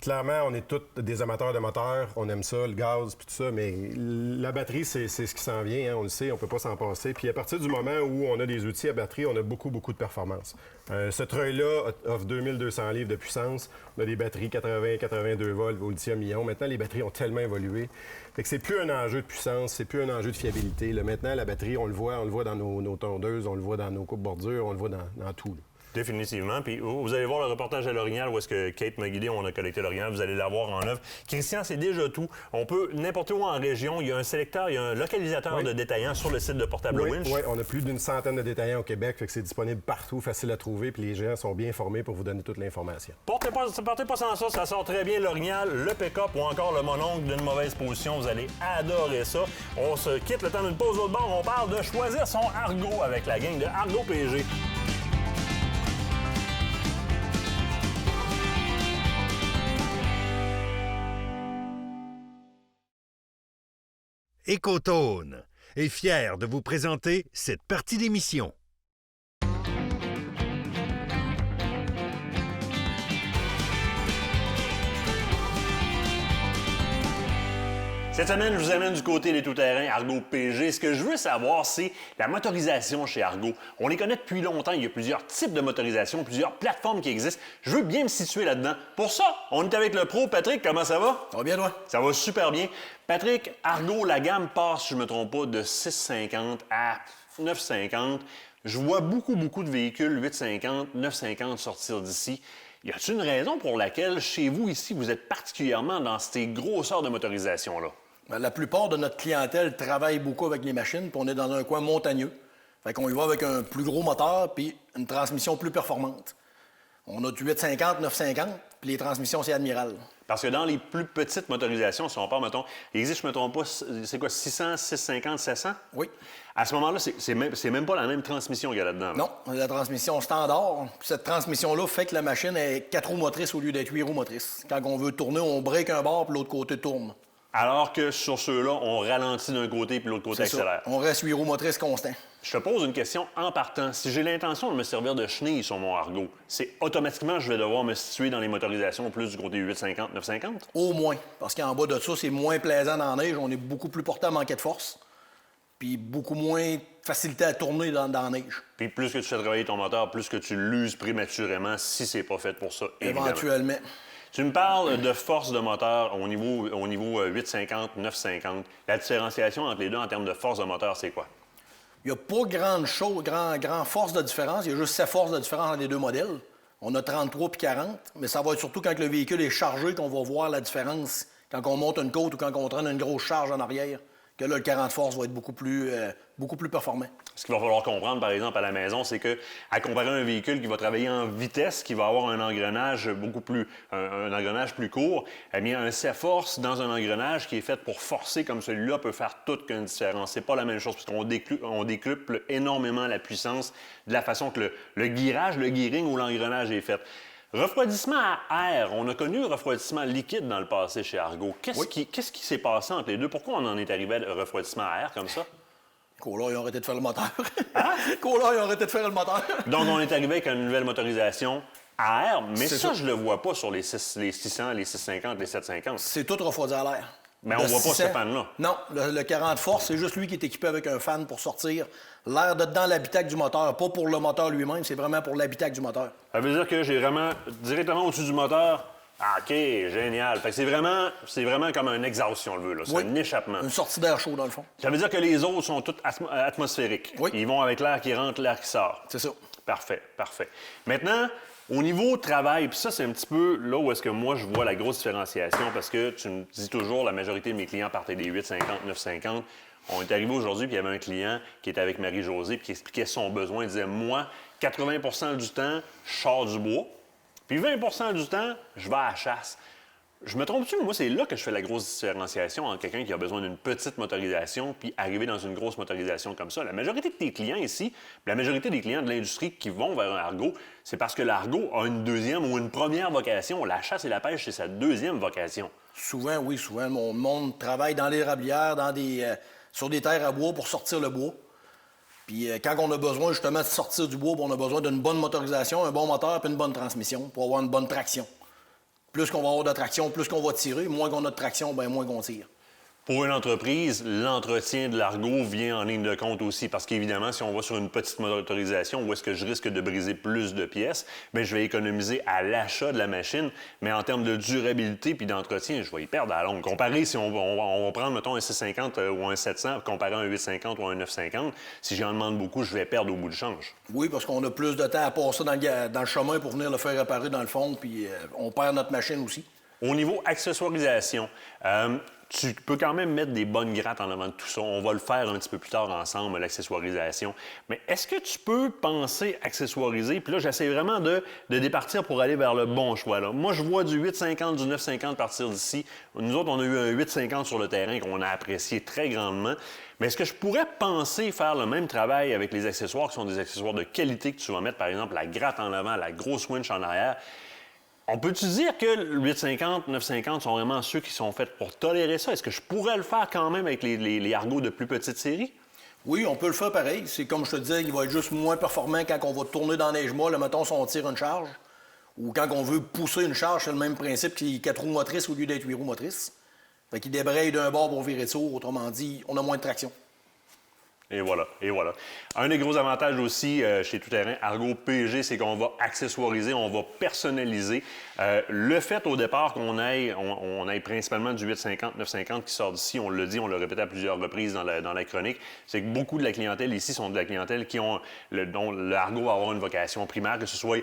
clairement, on est tous des amateurs de moteurs, on aime ça, le gaz, puis tout ça, mais la batterie, c'est ce qui s'en vient, hein, on le sait, on peut pas s'en passer. Puis à partir du moment où on a des outils à batterie, on a beaucoup de performance. Ce treuil-là offre 2200 livres de puissance. On a des batteries 80-82 volts au lithium-ion. Maintenant, les batteries ont tellement évolué. Fait que c'est plus un enjeu de puissance, c'est plus un enjeu de fiabilité. Là, maintenant, la batterie, on le voit dans nos tondeuses, on le voit dans nos coupes bordures, on le voit dans tout. Là. Définitivement. Puis vous allez voir le reportage à l'Orignal où est-ce que Kate m'a guidé, on a collecté l'Orignal. Vous allez l'avoir en œuvre. Christian, c'est déjà tout. On peut, n'importe où en région, il y a un sélecteur, il y a un localisateur de détaillants sur le site de Portable Winch. Oui, on a plus d'une centaine de détaillants au Québec, fait que c'est disponible partout, facile à trouver, puis les gens sont bien formés pour vous donner toute l'information. Partez pas sans ça, ça sort très bien l'Orignal, le pick-up ou encore le mononcle d'une mauvaise position. Vous allez adorer ça. On se quitte le temps d'une pause au bord. On parle de choisir son Argo avec la gang de Argo PG. Écotone est fier de vous présenter cette partie d'émission. Cette semaine, je vous amène du côté des tout-terrains Argo PG. Ce que je veux savoir, c'est la motorisation chez Argo. On les connaît depuis longtemps. Il y a plusieurs types de motorisation, plusieurs plateformes qui existent. Je veux bien me situer là-dedans. Pour ça, on est avec le pro. Patrick, comment ça va? Ça va bien, toi? Ça va super bien. Patrick, Argo, la gamme passe, si je ne me trompe pas, de 6,50 à 9,50. Je vois beaucoup de véhicules 8,50, 9,50 sortir d'ici. Y a-t-il une raison pour laquelle, chez vous, ici, vous êtes particulièrement dans ces grosseurs de motorisation-là? La plupart de notre clientèle travaille beaucoup avec les machines, puis on est dans un coin montagneux. Fait qu'on y va avec un plus gros moteur puis une transmission plus performante. On a du 850, 950, puis les transmissions, c'est Admiral. Parce que dans les plus petites motorisations, si on part, mettons, il existe, je ne me trompe pas, c'est quoi, 600, 650, 700? Oui. À ce moment-là, c'est même pas la même transmission qu'il y a là-dedans. Là. Non, la transmission standard. Cette transmission-là fait que la machine est 4 roues motrices au lieu d'être 8 roues motrices. Quand on veut tourner, on break un bord, puis l'autre côté tourne. Alors que sur ceux-là, on ralentit d'un côté, puis l'autre côté accélère. On reste 8 roues motrices constants. Je te pose une question en partant. Si j'ai l'intention de me servir de chenille sur mon Argo, c'est automatiquement je vais devoir me situer dans les motorisations plus du côté 850, 950? Au moins. Parce qu'en bas de ça, c'est moins plaisant dans la neige. On est beaucoup plus porté à manquer de force. Puis beaucoup moins facilité à tourner dans la neige. Puis plus que tu fais travailler ton moteur, plus que tu l'uses prématurément si c'est pas fait pour ça, évidemment. Éventuellement. Tu me parles de force de moteur au niveau 850, 950. La différenciation entre les deux en termes de force de moteur, c'est quoi? Il n'y a pas grand force de différence. Il y a juste 7 forces de différence entre les deux modèles. On a 33 puis 40, mais ça va être surtout quand le véhicule est chargé qu'on va voir la différence quand on monte une côte ou quand on traîne une grosse charge en arrière. Que là, le 40 force va être beaucoup plus performant. Ce qu'il va falloir comprendre, par exemple, à la maison, c'est que, à comparer un véhicule qui va travailler en vitesse, qui va avoir un engrenage un engrenage plus court, eh bien, un C-force dans un engrenage qui est fait pour forcer comme celui-là peut faire toute une différence. C'est pas la même chose, parce qu'on décuple énormément la puissance de la façon que le gearing ou l'engrenage est fait. Refroidissement à air. On a connu le refroidissement liquide dans le passé chez Argo. Qu'est-ce qui s'est passé entre les deux? Pourquoi on en est arrivé à refroidissement à air comme ça? Là, ils ont arrêté de faire le moteur. Là, ils ont arrêté de faire le moteur. Donc, on est arrivé avec une nouvelle motorisation à air, mais ça, je le vois pas sur les 600, les 650, les 750. C'est tout refroidi à l'air. Mais on voit pas ce fan-là. Non, le 40 force, c'est juste lui qui est équipé avec un fan pour sortir l'air dedans l'habitacle du moteur. Pas pour le moteur lui-même, c'est vraiment pour l'habitacle du moteur. Ça veut dire que j'ai vraiment directement au-dessus du moteur. Ah, OK, génial. Fait que c'est vraiment comme un exhaust, si on le veut. C'est un échappement. Une sortie d'air chaud, dans le fond. Ça veut dire que les autres sont toutes atmosphériques. Oui. Ils vont avec l'air qui rentre, l'air qui sort. C'est ça. Parfait. Maintenant, au niveau travail, puis ça, c'est un petit peu là où est-ce que moi, je vois la grosse différenciation, parce que tu me dis toujours, la majorité de mes clients partaient des 850, 950. On est arrivé aujourd'hui, puis il y avait un client qui était avec Marie-Josée, puis qui expliquait son besoin. Il disait, moi, 80 du temps, je sors du bois, puis 20 du temps, je vais à la chasse. Je me trompe-tu? Moi, c'est là que je fais la grosse différenciation entre quelqu'un qui a besoin d'une petite motorisation puis arriver dans une grosse motorisation comme ça. La majorité de tes clients ici, la majorité des clients de l'industrie qui vont vers un Argo, c'est parce que l'Argo a une deuxième ou une première vocation. La chasse et la pêche, c'est sa deuxième vocation. Souvent, oui, souvent. Mon monde travaille dans l'érablière, sur des terres à bois pour sortir le bois. Puis quand on a besoin justement de sortir du bois, on a besoin d'une bonne motorisation, un bon moteur puis une bonne transmission pour avoir une bonne traction. Plus qu'on va avoir de traction, plus qu'on va tirer. Moins qu'on a de traction, bien moins qu'on tire. Pour une entreprise, l'entretien de l'Argo vient en ligne de compte aussi parce qu'évidemment, si on va sur une petite motorisation où est-ce que je risque de briser plus de pièces, bien, je vais économiser à l'achat de la machine, mais en termes de durabilité puis d'entretien, je vais y perdre à la longue. Comparé, si on va prendre, mettons, un 650 ou un 700, comparé à un 850 ou un 950, si j'en demande beaucoup, je vais perdre au bout du change. Oui, parce qu'on a plus de temps à passer dans le chemin pour venir le faire réparer dans le fond, puis on perd notre machine aussi. Au niveau accessoirisation, tu peux quand même mettre des bonnes grattes en avant de tout ça. On va le faire un petit peu plus tard ensemble, l'accessoirisation. Mais est-ce que tu peux penser accessoiriser? Puis là, j'essaie vraiment de départir pour aller vers le bon choix. Là. Moi, je vois du 850, du 950 partir d'ici. Nous autres, on a eu un 850 sur le terrain qu'on a apprécié très grandement. Mais est-ce que je pourrais penser faire le même travail avec les accessoires qui sont des accessoires de qualité que tu vas mettre, par exemple, la gratte en avant, la grosse winch en arrière? On peut-tu dire que le 850, 950 sont vraiment ceux qui sont faits pour tolérer ça? Est-ce que je pourrais le faire quand même avec les Argos de plus petite série? Oui, on peut le faire pareil. C'est comme je te disais, il va être juste moins performant quand on va tourner dans la neige molle. Mettons, si on tire une charge. Ou quand on veut pousser une charge, c'est le même principe qu'il y ait 4 roues motrices au lieu d'être 8 roues motrices. Fait qu'il débraye d'un bord pour virer de tour. Autrement dit, on a moins de traction. Et voilà, et voilà. Un des gros avantages aussi chez Tout-Terrain Argo PG, c'est qu'on va accessoiriser, on va personnaliser. Le fait au départ qu'on aille principalement du 850, 950 qui sort d'ici, on l'a dit, on l'a répété à plusieurs reprises dans la chronique, c'est que beaucoup de la clientèle ici sont de la clientèle dont l'Argo va avoir une vocation primaire, que ce soit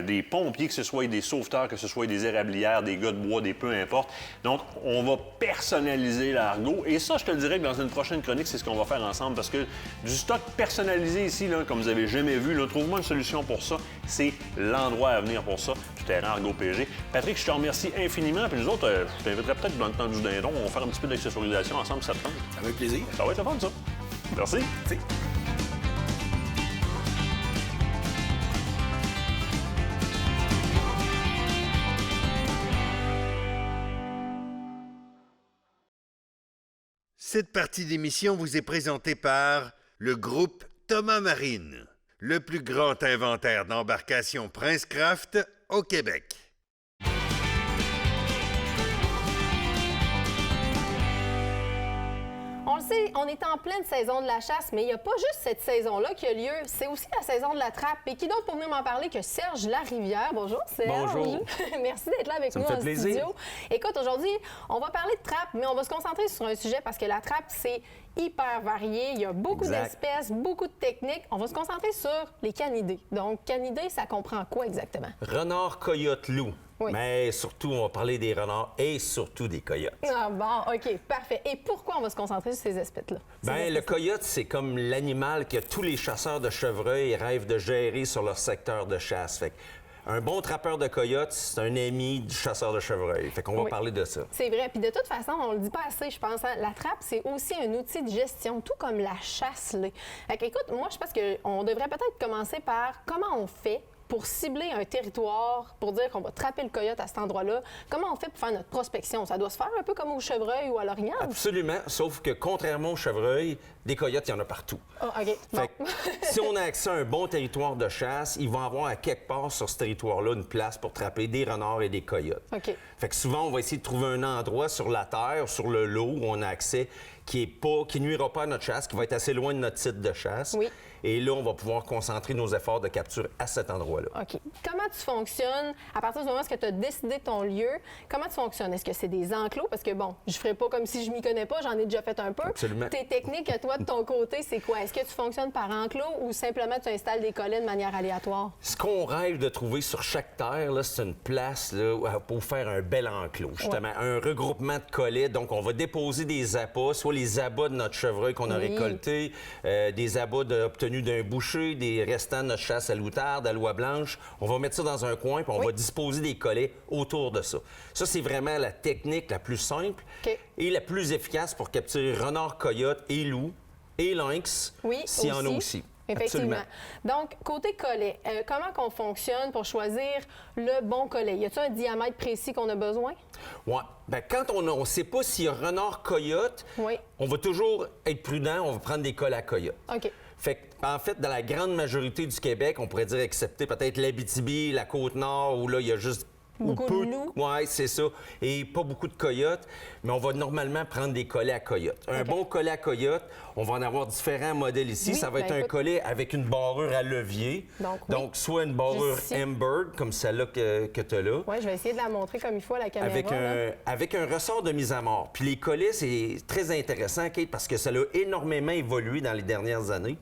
des pompiers, que ce soit des sauveteurs, que ce soit des érablières, des gars de bois, peu importe. Donc, on va personnaliser l'Argo. Et ça, je te le dirais que dans une prochaine chronique, c'est ce qu'on va faire ensemble parce que du stock personnalisé ici, là, comme vous avez jamais vu, trouve-moi une solution pour ça. C'est l'endroit à venir pour ça, Tout-Terrain Argo PG. Patrick, je te remercie infiniment. Puis nous autres, je t'inviterai peut-être dans le temps du dindon. On va faire un petit peu d'accessorisation ensemble, ça te tente? Avec plaisir. Ça va être le fun, ça. Merci. Merci. Cette partie d'émission vous est présentée par le groupe Thomas Marine, le plus grand inventaire d'embarcations Princecraft au Québec. On le sait, on est en pleine saison de la chasse, mais il n'y a pas juste cette saison-là qui a lieu, c'est aussi la saison de la trappe. Et qui d'autre pour venir m'en parler que Serge Larivière? Bonjour Serge. Bonjour. Merci d'être là avec nous dans le studio. Écoute, aujourd'hui, on va parler de trappe, mais on va se concentrer sur un sujet parce que la trappe, c'est hyper varié. Il y a beaucoup d'espèces, beaucoup de techniques. On va se concentrer sur les canidés. Donc, canidés, ça comprend quoi exactement? Renard, coyote, loup. Oui. Mais surtout, on va parler des renards et surtout des coyotes. Ah bon, OK, parfait. Et pourquoi on va se concentrer sur ces espèces-là? Bien, le coyote, c'est comme l'animal que tous les chasseurs de chevreuils rêvent de gérer sur leur secteur de chasse. Fait un bon trappeur de coyote, c'est un ami du chasseur de chevreuil. Fait qu'on va parler de ça. C'est vrai. Puis de toute façon, on le dit pas assez, je pense. Hein? La trappe, c'est aussi un outil de gestion, tout comme la chasse l'est. Fait qu'écoute, moi, je pense qu'on devrait peut-être commencer par comment on fait pour cibler un territoire, pour dire qu'on va trapper le coyote à cet endroit-là. Comment on fait pour faire notre prospection? Ça doit se faire un peu comme au chevreuil ou à l'orignal? Absolument, sauf que contrairement au chevreuil, des coyotes, il y en a partout. Ah, OK. Bon. Si on a accès à un bon territoire de chasse, ils vont avoir à quelque part sur ce territoire-là une place pour trapper des renards et des coyotes. OK. Fait que souvent, on va essayer de trouver un endroit sur la terre, sur le lot, où on a accès, qui nuira pas à notre chasse, qui va être assez loin de notre site de chasse. Oui. Et là, on va pouvoir concentrer nos efforts de capture à cet endroit-là. OK. Comment tu fonctionnes à partir du moment où tu as décidé ton lieu? Comment tu fonctionnes? Est-ce que c'est des enclos? Parce que, bon, je ferai pas comme si je m'y connais pas, j'en ai déjà fait un peu. Absolument. Tes techniques, toi, de ton côté, c'est quoi? Est-ce que tu fonctionnes par enclos ou simplement tu installes des collets de manière aléatoire? Ce qu'on rêve de trouver sur chaque terre, là, c'est une place là, pour faire un bel enclos, justement. Un regroupement de collets. Donc, on va déposer des appâts, soit soit les abats de notre chevreuil qu'on a récoltés, des abats obtenus d'un boucher, des restants de notre chasse à l'outarde, à l'oie blanche. On va mettre ça dans un coin, puis on va disposer des collets autour de ça. Ça, c'est vraiment la technique la plus simple et la plus efficace pour capturer renard, coyote et loup et lynx, s'il y en a aussi. Effectivement. Absolument. Donc, côté collet, comment qu'on fonctionne pour choisir le bon collet? Y a-t-il un diamètre précis qu'on a besoin? Oui. Bien, quand on ne sait pas s'il y a renard, coyote, on va toujours être prudent, on va prendre des collets à coyote. OK. Fait en fait, dans la grande majorité du Québec, on pourrait dire excepté peut-être l'Abitibi, la Côte-Nord, où là, il y a juste beaucoup de loups. Oui, c'est ça. Et pas beaucoup de coyotes, mais on va normalement prendre des collets à coyote. Un bon collet à coyote, on va en avoir différents modèles ici. Ça va être un collet avec une barrure à levier. Donc soit une barrure Emberd, comme celle-là que tu as là. Oui, je vais essayer de la montrer comme il faut à la caméra. Avec un ressort de mise à mort. Puis les collets, c'est très intéressant, Kate, parce que ça a énormément évolué dans les dernières années.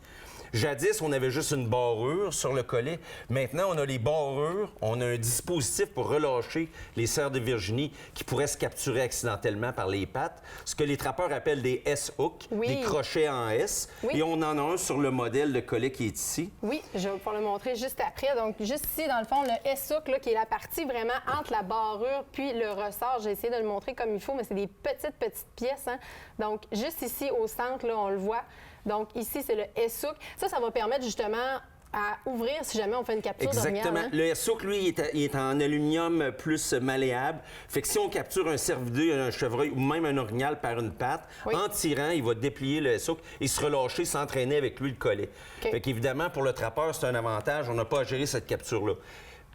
Jadis, on avait juste une barrure sur le collet. Maintenant, on a les barrures. On a un dispositif pour relâcher les cerfs de Virginie qui pourraient se capturer accidentellement par les pattes. Ce que les trappeurs appellent des S-hooks, des crochets en S. Et on en a un sur le modèle de collet qui est ici. Oui, je vais pouvoir le montrer juste après. Donc, juste ici, dans le fond, le S-hook, qui est la partie vraiment entre la barrure puis le ressort. J'ai essayé de le montrer comme il faut, mais c'est des petites pièces. Hein? Donc, juste ici, au centre, là, on le voit. Donc, ici, c'est le S-hook. Ça va permettre justement à ouvrir si jamais on fait une capture d'orignal. Exactement. Le S-hook, lui, il est en aluminium plus malléable. Fait que si on capture un cervidé, un chevreuil ou même un orignal par une patte, en tirant, il va déplier le S-hook et se relâcher, s'entraîner avec lui le collet. Fait qu'évidemment, pour le trappeur, c'est un avantage. On n'a pas à gérer cette capture-là.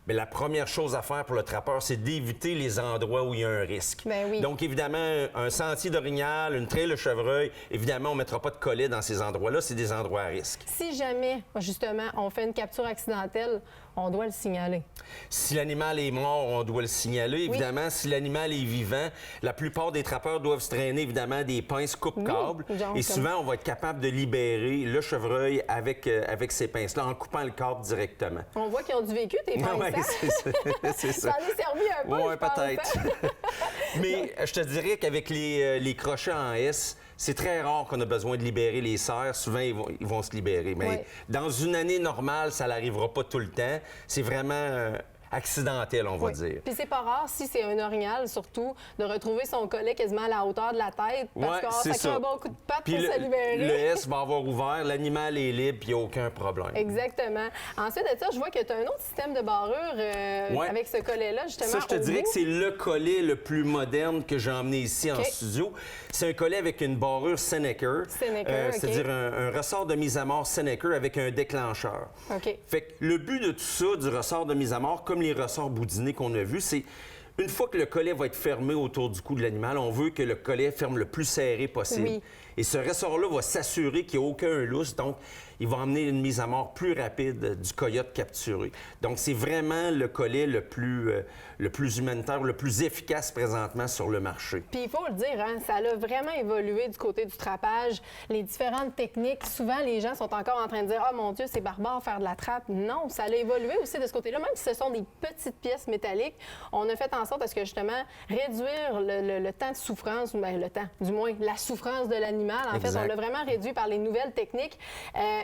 Mais la première chose à faire pour le trappeur, c'est d'éviter les endroits où il y a un risque. Donc, évidemment, un sentier d'orignal, une traîne de chevreuil, évidemment, on ne mettra pas de collet dans ces endroits-là. C'est des endroits à risque. Si jamais, justement, on fait une capture accidentelle, on doit le signaler. Si l'animal est mort, on doit le signaler. Évidemment, si l'animal est vivant, la plupart des trappeurs doivent se traîner, évidemment, des pinces coupe-câble. Et souvent, on va être capable de libérer le chevreuil avec ces pinces-là en coupant le câble directement. On voit qu'ils ont du vécu, tes pinces. C'est ça. Ça en est servi un peu, oui, peut-être. Mais je te dirais qu'avec les crochets en S, c'est très rare qu'on a besoin de libérer les cerfs. Souvent, ils vont se libérer. Mais dans une année normale, ça n'arrivera pas tout le temps. C'est vraiment accidentel, on va dire. Puis c'est pas rare, si c'est un orignal, surtout, de retrouver son collet quasiment à la hauteur de la tête. Parce que ça crée un bon coup de patte pour se libérer. Le S va avoir ouvert, l'animal est libre, puis il n'y a aucun problème. Exactement. Ensuite de ça, je vois que tu as un autre système de barrure avec ce collet-là, justement. Ça, je te dirais que c'est le collet le plus moderne que j'ai emmené ici en studio. C'est un collet avec une barrure Senecker. C'est-à-dire un ressort de mise à mort Senecker avec un déclencheur. Fait que le but de tout ça, du ressort de mise à mort, comme les ressorts boudinés qu'on a vus, c'est une fois que le collet va être fermé autour du cou de l'animal, on veut que le collet ferme le plus serré possible. Et ce ressort-là va s'assurer qu'il n'y a aucun lousse, donc il va emmener une mise à mort plus rapide du coyote capturé. Donc, c'est vraiment le collet le plus humanitaire, le plus efficace présentement sur le marché. Puis il faut le dire, hein, ça a vraiment évolué du côté du trappage. Les différentes techniques, souvent, les gens sont encore en train de dire « Ah, mon Dieu, c'est barbare faire de la trappe ». Non, ça a évolué aussi de ce côté-là. Même si ce sont des petites pièces métalliques, on a fait en sorte à ce que, justement, réduire le temps de souffrance, bien, le temps, du moins, la souffrance de l'animal. En fait, on l'a vraiment réduit par les nouvelles techniques.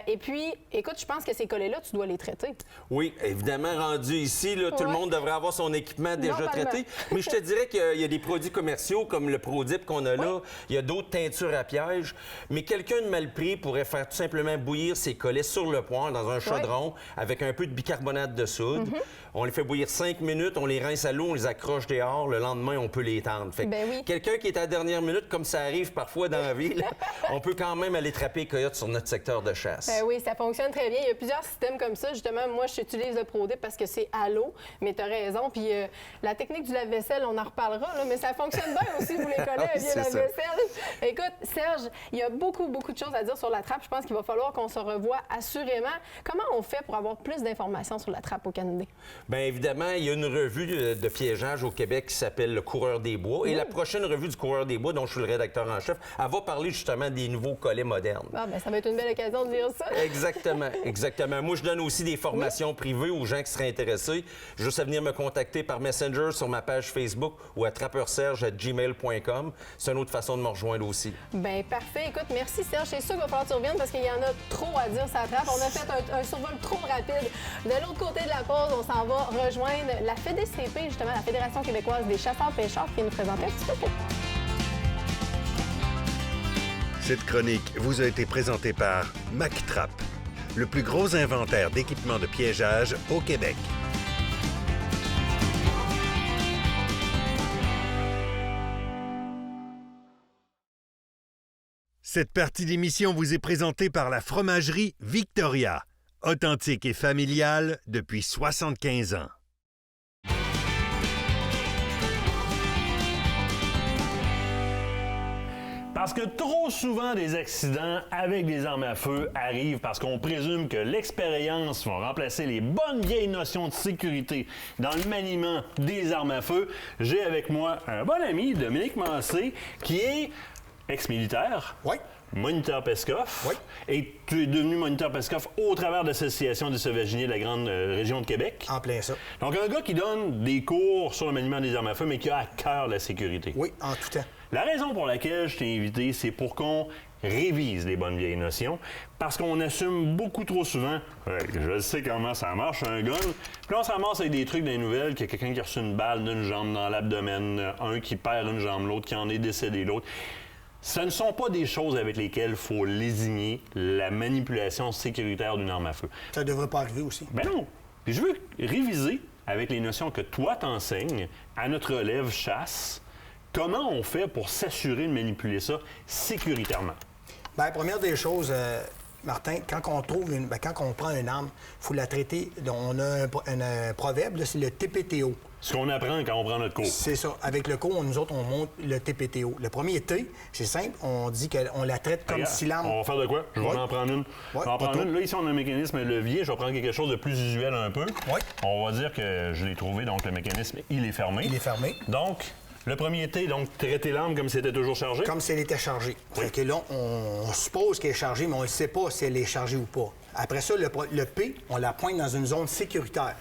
Et puis, écoute, je pense que ces collets-là, tu dois les traiter. Oui, évidemment, rendu ici, là, tout le monde devrait avoir son équipement déjà traité. Mais je te dirais qu'il y a des produits commerciaux comme le ProDip qu'on a là. Il y a d'autres teintures à piège. Mais quelqu'un de mal pris pourrait faire tout simplement bouillir ses collets sur le poêle dans un chaudron avec un peu de bicarbonate de soude. On les fait bouillir 5 minutes, on les rince à l'eau, on les accroche dehors. Le lendemain, on peut les tendre. Fait quelqu'un qui est à la dernière minute, comme ça arrive parfois dans la vie, là, on peut quand même aller trapper les coyotes sur notre secteur de chasse. Oui, ça fonctionne très bien. Il y a plusieurs systèmes comme ça. Justement, moi, j'utilise le ProDip parce que c'est à l'eau, mais tu as raison. Puis la technique du lave-vaisselle, on en reparlera, là, mais ça fonctionne bien aussi, vous les collez via la vaisselle. Écoute, Serge, il y a beaucoup de choses à dire sur la trappe. Je pense qu'il va falloir qu'on se revoie assurément. Comment on fait pour avoir plus d'informations sur la trappe au Canada? Bien, évidemment, il y a une revue de piégeage ouvrage au Québec qui s'appelle Le Coureur des Bois. Et la prochaine revue du Coureur des Bois, dont je suis le rédacteur en chef, elle va parler justement des nouveaux collets modernes. Ah, ben, ça va être une belle occasion de dire ça. Exactement, exactement. Moi, je donne aussi des formations privées aux gens qui seraient intéressés. Juste à venir me contacter par Messenger sur ma page Facebook ou à trappeurserge@gmail.com. C'est une autre façon de me rejoindre aussi. Bien, parfait. Écoute, merci Serge. C'est sûr qu'il va falloir que tu reviennes parce qu'il y en a trop à dire sur la trappe. On a fait un survol trop rapide. De l'autre côté de la pause, on s'en va rejoindre la FEDECP, justement, la Fédération québécoise des chasseurs-pêcheurs, qui nous présentait un petit peu plus. Cette chronique vous a été présentée par MacTrap, le plus gros inventaire d'équipements de piégeage au Québec. Cette partie d'émission vous est présentée par la fromagerie Victoria, authentique et familiale depuis 75 ans. Parce que trop souvent, des accidents avec des armes à feu arrivent parce qu'on présume que l'expérience va remplacer les bonnes vieilles notions de sécurité dans le maniement des armes à feu. J'ai avec moi un bon ami, Dominique Massé, qui est ex-militaire. Oui. Moniteur PESCOF. Oui. Et tu es devenu moniteur PESCOF au travers de l'Association des sauvaginiers de la grande région de Québec. En plein ça. Donc, un gars qui donne des cours sur le maniement des armes à feu, mais qui a à cœur la sécurité. Oui, en tout temps. La raison pour laquelle je t'ai invité, c'est pour qu'on révise les bonnes vieilles notions, parce qu'on assume beaucoup trop souvent je sais comment ça marche, un gun. Puis on s'amasse avec des trucs dans les nouvelles, qu'il y a quelqu'un qui a reçu une balle d'une jambe dans l'abdomen, un qui perd une jambe, l'autre qui en est décédé, l'autre. Ce ne sont pas des choses avec lesquelles il faut lésigner la manipulation sécuritaire d'une arme à feu. Ça ne devrait pas arriver aussi. Ben non. Puis je veux réviser avec les notions que toi t'enseignes à notre relève chasse. Comment on fait pour s'assurer de manipuler ça sécuritairement? Bien, première des choses, Martin, quand on prend une arme, il faut la traiter. On a un proverbe, là, c'est le TPTO. Ce qu'on apprend quand on prend notre cours. C'est ça. Avec le cours, nous autres, on monte le TPTO. Le premier T, c'est simple, on dit qu'on la traite comme si l'arme... On va faire de quoi? Je vais en prendre une. Je vais en prendre une. Là, ici, on a un mécanisme levier. Je vais prendre quelque chose de plus usuel un peu. Oui. On va dire que je l'ai trouvé, donc le mécanisme, il est fermé. Il est fermé. Donc, le premier T, donc, traiter l'arme comme si elle était toujours chargée? Comme si elle était chargée. Oui. Fait que là, on suppose qu'elle est chargée, mais on ne sait pas si elle est chargée ou pas. Après ça, le P, on la pointe dans une zone sécuritaire.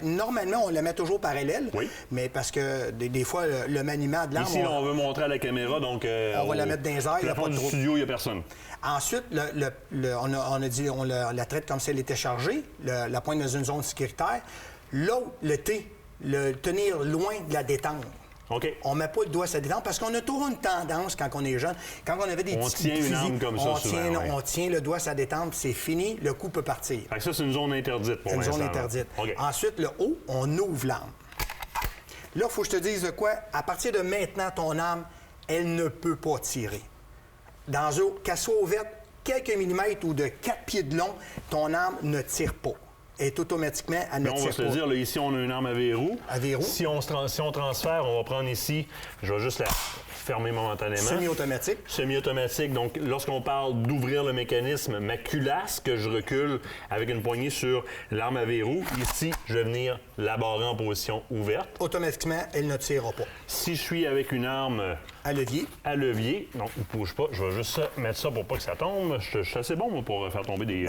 Normalement, on la met toujours parallèle, oui. Mais parce que des fois, le maniement de l'arme... Ici, on veut montrer à la caméra, donc... on va la mettre dans les airs, il n'y a pas de du studio, il n'y a personne. Ensuite, on a dit on la traite comme si elle était chargée, la pointe dans une zone sécuritaire. L'autre, le T, le tenir loin de la détente. OK. On ne met pas le doigt sur la détente parce qu'on a toujours une tendance quand on est jeune. Quand on avait des petits tient une arme comme ça souvent. On tient le doigt sur la détente, c'est fini, le coup peut partir. Fait que ça, c'est une zone interdite pour l'instant. Une zone interdite. Okay. Ensuite, le haut, on ouvre l'arme. Là, il faut que je te dise de quoi. À partir de maintenant, ton arme, elle ne peut pas tirer. Qu'elle soit ouverte quelques millimètres ou de 4 pieds de long, ton arme ne tire pas. Et automatiquement, elle ne tire pas. On va se le dire, là, ici, on a une arme à verrou. À verrou. Si on transfère, on va prendre ici, je vais juste la fermer momentanément. Semi-automatique. Semi-automatique. Donc, lorsqu'on parle d'ouvrir le mécanisme, ma culasse que je recule avec une poignée sur l'arme à verrou, ici, je vais venir la barrer en position ouverte. Automatiquement, elle ne tirera pas. Si je suis avec une arme... À levier. Donc, ne bouge pas. Je vais juste mettre ça pour pas que ça tombe. Je suis assez bon, moi, pour faire tomber des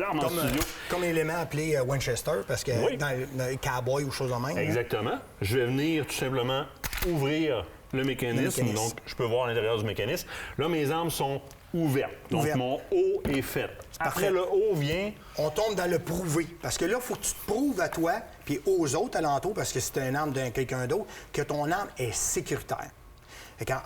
armes en studio. Comme élément appelé Winchester, parce que dans le cowboy ou chose en même. Exactement. Je vais venir tout simplement ouvrir le mécanisme. Donc, je peux voir à l'intérieur du mécanisme. Là, mes armes sont ouvertes. Donc, mon haut est fait. Après, le haut vient... On tombe dans le prouver. Parce que là, il faut que tu te prouves à toi puis aux autres alentours, parce que c'est une arme de quelqu'un d'autre, que ton arme est sécuritaire.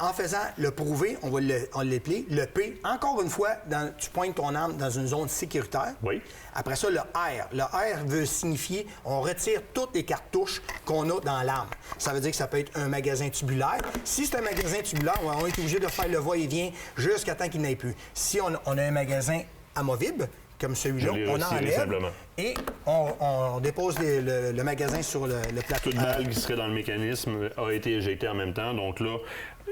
En faisant le prouver, on va l'appeler le P. Encore une fois, tu pointes ton arme dans une zone sécuritaire. Oui. Après ça, le R. Le R veut signifier on retire toutes les cartouches qu'on a dans l'arme. Ça veut dire que ça peut être un magasin tubulaire. Si c'est un magasin tubulaire, on est obligé de faire le va-et-vient jusqu'à temps qu'il n'ait plus. Si on a un magasin amovible, comme celui-là, on enlève et on dépose le magasin sur le plateau. Toute balle qui serait dans le mécanisme a été éjectée en même temps. Donc là,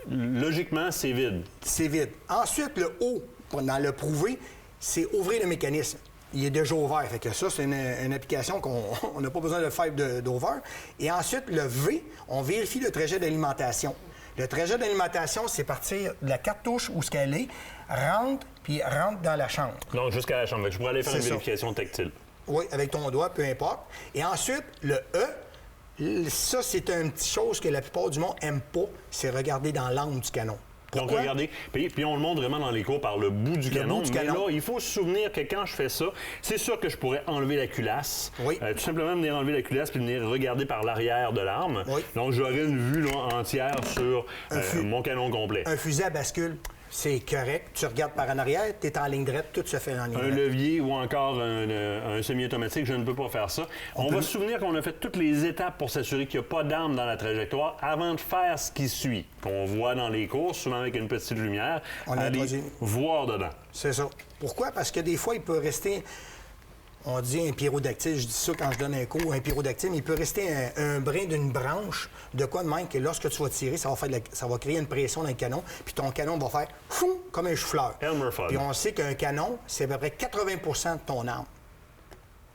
logiquement, c'est vide. C'est vide. Ensuite, le haut, dans le prouver, c'est ouvrir le mécanisme. il est déjà ouvert. Fait que ça, c'est une application qu'on n'a pas besoin de faire d'over. Et ensuite, le V, on vérifie le trajet d'alimentation. Le trajet d'alimentation, c'est partir de la cartouche où ce qu'elle est, rentre dans la chambre. Donc, jusqu'à la chambre. Je pourrais aller faire une vérification tactile. Oui, avec ton doigt, peu importe. Et ensuite, le E, ça, c'est une petite chose que la plupart du monde n'aime pas, c'est regarder dans l'angle du canon. Donc, regardez, puis on le montre vraiment dans les cours par le bout du canon. Mais là, il faut se souvenir que quand je fais ça, c'est sûr que je pourrais enlever la culasse. Oui. Tout simplement venir enlever la culasse puis venir regarder par l'arrière de l'arme. Oui. Donc, j'aurais une vue là, entière sur mon canon complet. Un fusil à bascule, c'est correct. Tu regardes par en arrière, tu es en ligne droite, tout se fait en ligne droite. Un levier ou encore un semi-automatique, je ne peux pas faire ça. On va se souvenir qu'on a fait toutes les étapes pour s'assurer qu'il n'y a pas d'arme dans la trajectoire avant de faire ce qui suit, qu'on voit dans les courses, souvent avec une petite lumière, aller voir dedans. C'est ça. Pourquoi? Parce que des fois, il peut rester... On dit un pyrodactyle, je dis ça quand je donne un cours, un pyrodactyle, mais il peut rester un brin d'une branche de quoi de même que lorsque tu vas tirer, ça va créer une pression dans le canon, puis ton canon va faire fou comme un chou-fleur. Puis on sait qu'un canon, c'est à peu près 80 % de ton arme.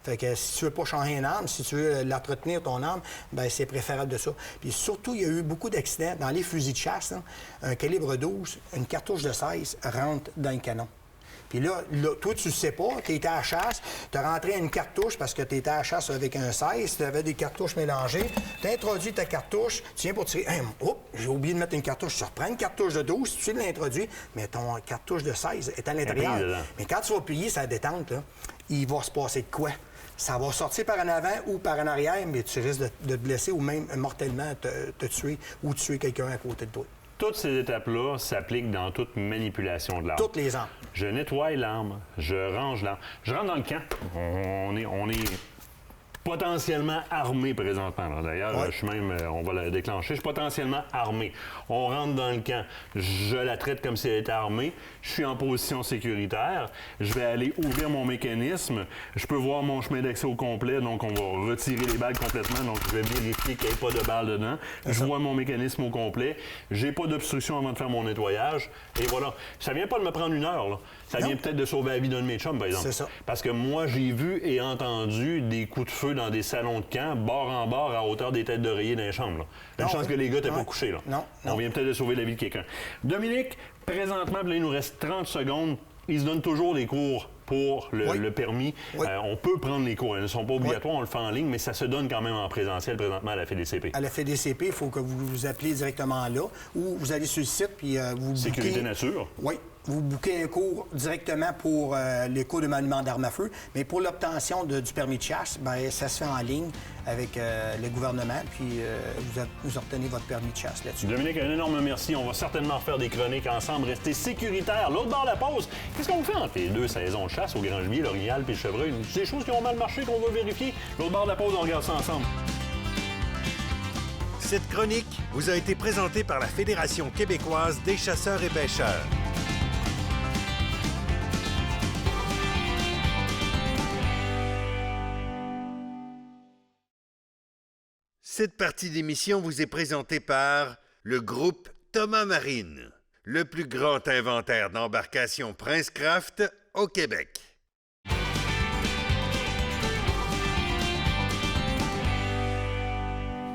Fait que si tu veux pas changer une arme, si tu veux l'entretenir, ton arme, bien, c'est préférable de ça. Puis surtout, il y a eu beaucoup d'accidents. Dans les fusils de chasse, là, un calibre 12, une cartouche de 16 rentre dans le canon. Puis là, toi, tu ne sais pas, tu étais à la chasse, tu as rentré une cartouche parce que tu étais à la chasse avec un 16, tu avais des cartouches mélangées, tu as introduit ta cartouche, tu viens pour tirer, oups, j'ai oublié de mettre une cartouche, tu reprends une cartouche de 12, tu l'introduis, mais ton cartouche de 16 est à l'intérieur. Mais quand tu vas plier sa détente, là, il va se passer de quoi? Ça va sortir par en avant ou par en arrière, mais tu risques de te blesser ou même mortellement te tuer ou tuer quelqu'un à côté de toi. Toutes ces étapes-là s'appliquent dans toute manipulation de l'arme. Toutes les armes. Je nettoie l'arme, je range l'arme. Je rentre dans le camp. On est potentiellement armé présentement. D'ailleurs, je suis même, on va la déclencher, je suis potentiellement armé. On rentre dans le camp, je la traite comme si elle était armée, je suis en position sécuritaire, je vais aller ouvrir mon mécanisme, je peux voir mon chemin d'accès au complet, donc on va retirer les balles complètement, donc je vais vérifier qu'il n'y ait pas de balles dedans. Je vois mon mécanisme au complet, j'ai pas d'obstruction avant de faire mon nettoyage, et voilà. Ça vient pas de me prendre une heure, là. Ça vient peut-être de sauver la vie d'un de mes chums, par exemple. C'est ça. Parce que moi, j'ai vu et entendu des coups de feu dans des salons de camp, bord en bord, à hauteur des têtes d'oreiller dans les chambres. Une chance que les gars n'étaient pas couchés. Là. Non. On vient peut-être de sauver la vie de quelqu'un. Dominique, présentement, là, il nous reste 30 secondes. Ils se donnent toujours des cours pour le permis. Oui. On peut prendre les cours. Ils ne sont pas obligatoires, on le fait en ligne, mais ça se donne quand même en présentiel présentement à la FDCP. À la FDCP, il faut que vous vous appelez directement là ou vous allez sur le site puis vous Sécurité nature. Oui. Vous bouquez un cours directement pour les cours de maniement d'armes à feu, mais pour l'obtention du permis de chasse, bien, ça se fait en ligne avec le gouvernement, puis vous obtenez votre permis de chasse là-dessus. Dominique, un énorme merci. On va certainement refaire des chroniques ensemble, rester sécuritaires. L'autre bord de la pause, qu'est-ce qu'on fait entre les deux saisons de chasse, au Grand Gibier, l'Orignal puis le Chevreuil? C'est des choses qui ont mal marché qu'on va vérifier. L'autre bord de la pause, on regarde ça ensemble. Cette chronique vous a été présentée par la Fédération québécoise des chasseurs et pêcheurs. Cette partie d'émission vous est présentée par le groupe Thomas Marine, le plus grand inventaire d'embarcations Princecraft au Québec.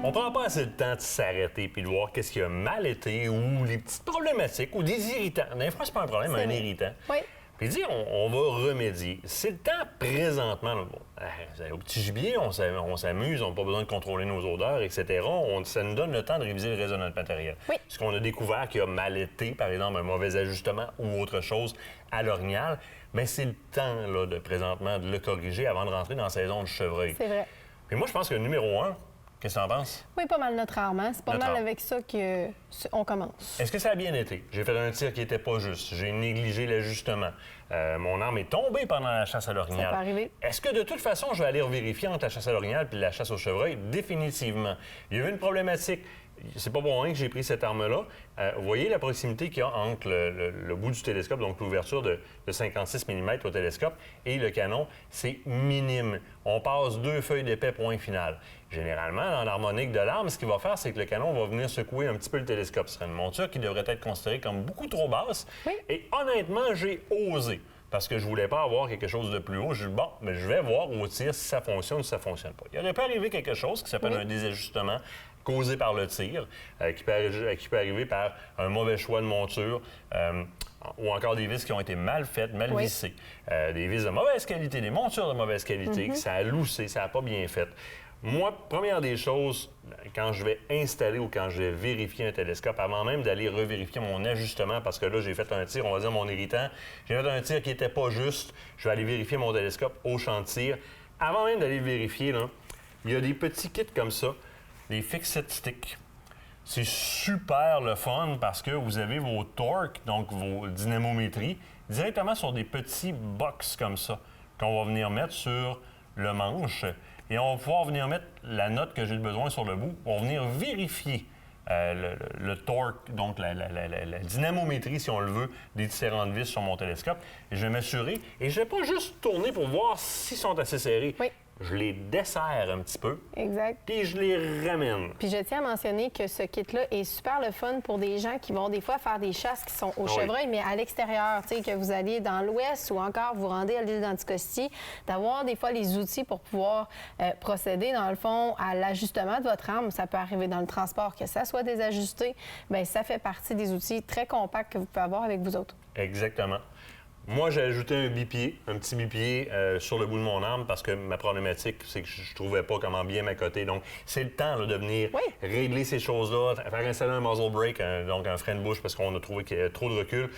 On prend pas assez de temps de s'arrêter puis de voir qu'est-ce qui a mal été ou les petites problématiques ou des irritants. Des fois, c'est pas un problème, un irritant. Oui. Puis dire, on va remédier. C'est le temps présentement. Là, bon, au petit gibier, on s'amuse, on n'a pas besoin de contrôler nos odeurs, etc. Ça nous donne le temps de réviser le réseau de notre matériel. Oui. Ce qu'on a découvert qui a mal été, par exemple, un mauvais ajustement ou autre chose à l'orignal, bien, c'est le temps là, présentement de le corriger avant de rentrer dans la saison de chevreuil. C'est vrai. Puis moi, je pense que numéro 1, qu'est-ce que tu en penses? Oui, pas mal notre arme. Hein? C'est pas mal avec ça qu'on commence. Est-ce que ça a bien été? J'ai fait un tir qui n'était pas juste. J'ai négligé l'ajustement. Mon arme est tombée pendant la chasse à l'orignal. Ça peut arriver. Est-ce que de toute façon, je vais aller vérifier entre la chasse à l'orignal et la chasse au chevreuil? Définitivement. Il y a eu une problématique. C'est pas pour rien que j'ai pris cette arme-là. Vous voyez la proximité qu'il y a entre le bout du télescope, donc l'ouverture de 56 mm au télescope, et le canon, c'est minime. On passe 2 feuilles d'épais, point final. Généralement, dans l'harmonique de l'arme, ce qu'il va faire, c'est que le canon va venir secouer un petit peu le télescope. Ce serait une monture qui devrait être considérée comme beaucoup trop basse. Oui. Et honnêtement, j'ai osé. parce que je voulais pas avoir quelque chose de plus haut. Je dis, bon, mais je vais voir au tir si ça fonctionne ou si ça fonctionne pas. Il aurait pu arriver quelque chose qui s'appelle un désajustement causé par le tir, qui peut arriver par un mauvais choix de monture, ou encore des vis qui ont été mal faites, mal vissées, des vis de mauvaise qualité, des montures de mauvaise qualité, que ça a loussé, ça n'a pas bien fait. Moi, première des choses, quand je vais installer ou quand je vais vérifier un télescope, avant même d'aller revérifier mon ajustement, parce que là, j'ai fait un tir, on va dire mon irritant, j'ai fait un tir qui n'était pas juste, je vais aller vérifier mon télescope au champ de tir. Avant même d'aller vérifier, là, il y a des petits kits comme ça, des fixed sticks. C'est super le fun parce que vous avez vos torques, donc vos dynamométries, directement sur des petits box comme ça, qu'on va venir mettre sur le manche. Et on va pouvoir venir mettre la note que j'ai besoin sur le bout. On va venir vérifier le torque, donc la dynamométrie, si on le veut, des différentes vis sur mon télescope. Et je vais m'assurer. Et je ne vais pas juste tourner pour voir s'ils sont assez serrés. Oui. Je les desserre un petit peu. Exact. Puis je les ramène. Puis je tiens à mentionner que ce kit-là est super le fun pour des gens qui vont des fois faire des chasses qui sont au chevreuil, mais à l'extérieur, tu sais, que vous alliez dans l'ouest ou encore vous rendez à l'île d'Anticosti, d'avoir des fois les outils pour pouvoir procéder, dans le fond, à l'ajustement de votre arme. Ça peut arriver dans le transport, que ça soit désajusté. Bien, ça fait partie des outils très compacts que vous pouvez avoir avec vous autres. Exactement. Moi, j'ai ajouté un petit bipied sur le bout de mon arme parce que ma problématique, c'est que je trouvais pas comment bien m'accoter. Donc, c'est le temps là, de venir régler ces choses-là, faire installer un muzzle brake, donc un frein de bouche parce qu'on a trouvé qu'il y avait trop de recul.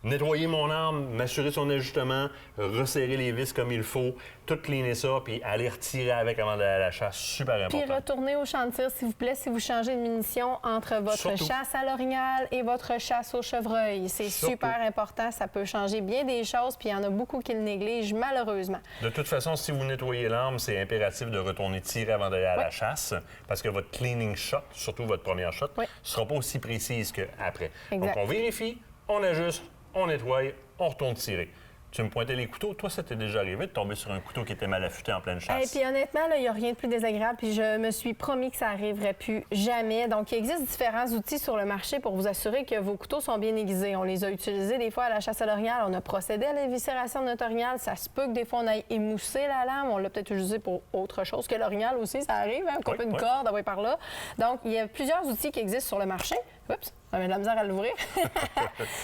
Nettoyer mon arme, m'assurer son ajustement, resserrer les vis comme il faut, tout cleaner ça, puis aller retirer avec avant d'aller à la chasse. Super important. Puis retournez au champ de tir, s'il vous plaît, si vous changez de munition entre votre chasse à l'orignal et votre chasse au chevreuil. C'est super important. Ça peut changer bien des choses, puis il y en a beaucoup qui le négligent, malheureusement. De toute façon, si vous nettoyez l'arme, c'est impératif de retourner tirer avant d'aller à la chasse, parce que votre cleaning shot, surtout votre première shot, ne sera pas aussi précise qu'après. Donc, on vérifie, on ajuste, on nettoie, on retourne tirer. Tu me pointais les couteaux. Toi, ça t'est déjà arrivé de tomber sur un couteau qui était mal affûté en pleine chasse? Et puis honnêtement, il n'y a rien de plus désagréable. Puis je me suis promis que ça n'arriverait plus jamais. Donc, il existe différents outils sur le marché pour vous assurer que vos couteaux sont bien aiguisés. On les a utilisés des fois à la chasse à l'orignal. On a procédé à l'éviscération de notre orignal. Ça se peut que des fois, on aille émousser la lame. On l'a peut-être utilisé pour autre chose que l'orignal aussi. Ça arrive, hein? Couper une corde, envoyer par là. Donc, il y a plusieurs outils qui existent sur le marché. Oups! On a de la misère à l'ouvrir.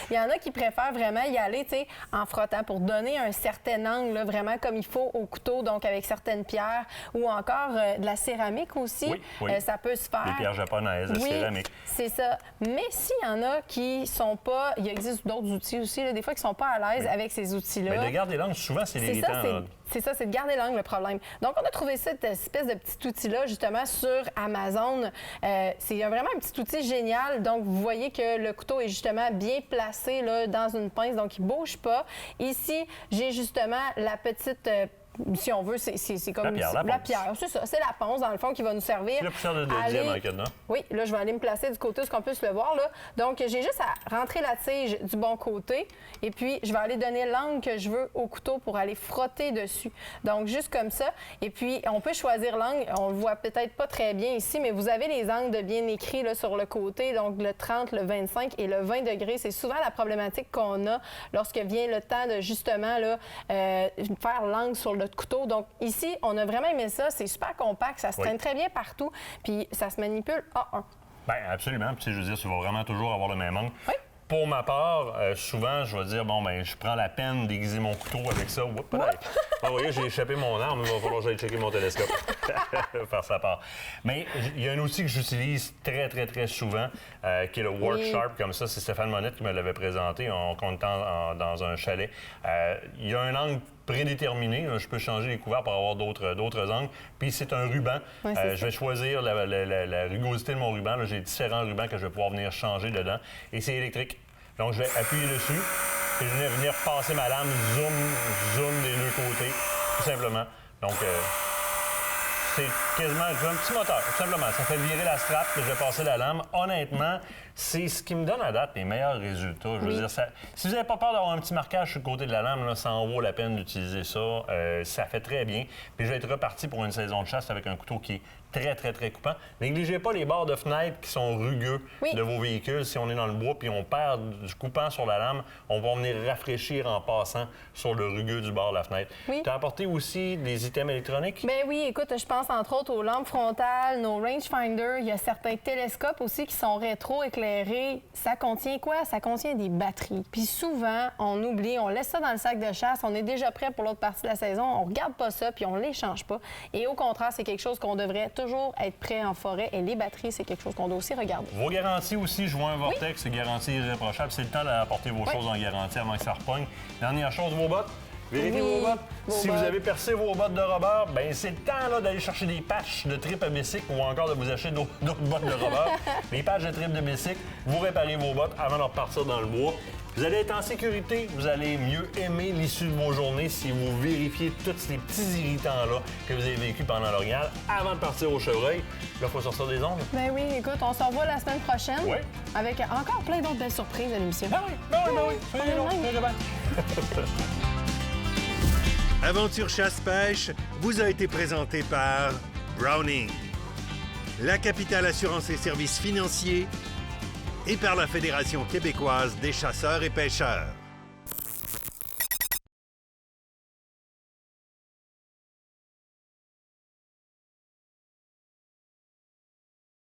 Il y en a qui préfèrent vraiment y aller, tu sais, en frottant pour donner un certain angle, là, vraiment comme il faut au couteau, donc avec certaines pierres ou encore de la céramique aussi. Ça peut se faire. Des pierres japonaises, la céramique. C'est ça. Mais s'il y en a qui sont pas... Il existe d'autres outils aussi, là, des fois, qui sont pas à l'aise avec ces outils-là. Mais de garder l'angle, souvent, c'est l'irritant. C'est ça, c'est de garder l'angle, le problème. Donc, on a trouvé cette espèce de petit outil-là, justement, sur Amazon. C'est vraiment un petit outil génial. Donc, vous voyez que le couteau est justement bien placé là, dans une pince, donc il ne bouge pas. Ici, j'ai justement la petite... si on veut, c'est comme la pierre. C'est ça, c'est la ponce, dans le fond, qui va nous servir. C'est la poussière de diamant, non? Oui, là, je vais aller me placer du côté où on peut se le voir. Là. Donc, j'ai juste à rentrer la tige du bon côté et puis je vais aller donner l'angle que je veux au couteau pour aller frotter dessus. Donc, juste comme ça. Et puis, on peut choisir l'angle. On le voit peut-être pas très bien ici, mais vous avez les angles de bien écrits là, sur le côté. Donc, le 30, le 25 et le 20 degrés. C'est souvent la problématique qu'on a lorsque vient le temps de, justement, là, faire l'angle sur le couteau. Donc, ici, on a vraiment aimé ça. C'est super compact. Ça se traîne très bien partout. Puis, ça se manipule A1. Bien, absolument. Puis, je veux dire, tu vas vraiment toujours avoir le même angle. Oui. Pour ma part, souvent, je vais dire, bon, ben, je prends la peine d'aiguiser mon couteau avec ça. Vous voyez, j'ai échappé mon arme. Il va falloir que j'aille checker mon télescope. Faire sa part. Mais il y a un outil que j'utilise très, très, très souvent, qui est le Work Sharp, comme ça. C'est Stéphane Monette qui me l'avait présenté en comptant dans un chalet. Il y a un angle prédéterminé. Je peux changer les couverts pour avoir d'autres angles. Puis c'est un ruban. Je vais choisir la rugosité de mon ruban. J'ai différents rubans que je vais pouvoir venir changer dedans. Et c'est électrique. Donc, je vais appuyer dessus. Et je vais venir passer ma lame, zoom des deux côtés, tout simplement. Donc, c'est quasiment un petit moteur, tout simplement. Ça fait virer la strap, puis je vais passer la lame. Honnêtement, c'est ce qui me donne à date les meilleurs résultats. Je veux dire, si vous n'avez pas peur d'avoir un petit marquage sur le côté de la lame, là, ça en vaut la peine d'utiliser ça. Ça fait très bien. Puis je vais être reparti pour une saison de chasse avec un couteau qui est très, très, très coupant. Négligez pas les bords de fenêtre qui sont rugueux de vos véhicules. Si on est dans le bois puis on perd du coupant sur la lame, on va venir rafraîchir en passant sur le rugueux du bord de la fenêtre. Oui. Tu as apporté aussi des items électroniques? Ben oui, écoute, je pense entre autres aux lampes frontales, nos rangefinders. Il y a certains télescopes aussi qui sont rétro-éclairés. Ça contient quoi? Ça contient des batteries. Puis souvent, on oublie, on laisse ça dans le sac de chasse, on est déjà prêt pour l'autre partie de la saison, on regarde pas ça puis on les change pas. Et au contraire, c'est quelque chose qu'on devrait toujours être prêt en forêt. Et les batteries, c'est quelque chose qu'on doit aussi regarder. Vos garanties aussi, je vois un Vortex, c'est garantie irréprochable. C'est le temps d'apporter vos choses en garantie avant que ça repogne. Dernière chose, vos bottes. Vérifiez vos bottes. Si vous avez percé vos bottes de rubber, bien c'est le temps là, d'aller chercher des patchs de trip à bicycle ou encore de vous acheter d'autres bottes de rubber. Les patchs de trip de bicycle, vous réparez vos bottes avant de repartir dans le bois. Vous allez être en sécurité, vous allez mieux aimer l'issue de vos journées si vous vérifiez tous ces petits irritants-là que vous avez vécu pendant l'orignal avant de partir au chevreuil. Là, il faut sortir des ongles. Ben oui, écoute, on se revoit la semaine prochaine avec encore plein d'autres belles surprises à l'émission. Ben oui. Soyez là, soyez bien. Aventure Chasse-Pêche vous a été présenté par Browning, la capitale assurance et services financiers et par la Fédération québécoise des chasseurs et pêcheurs.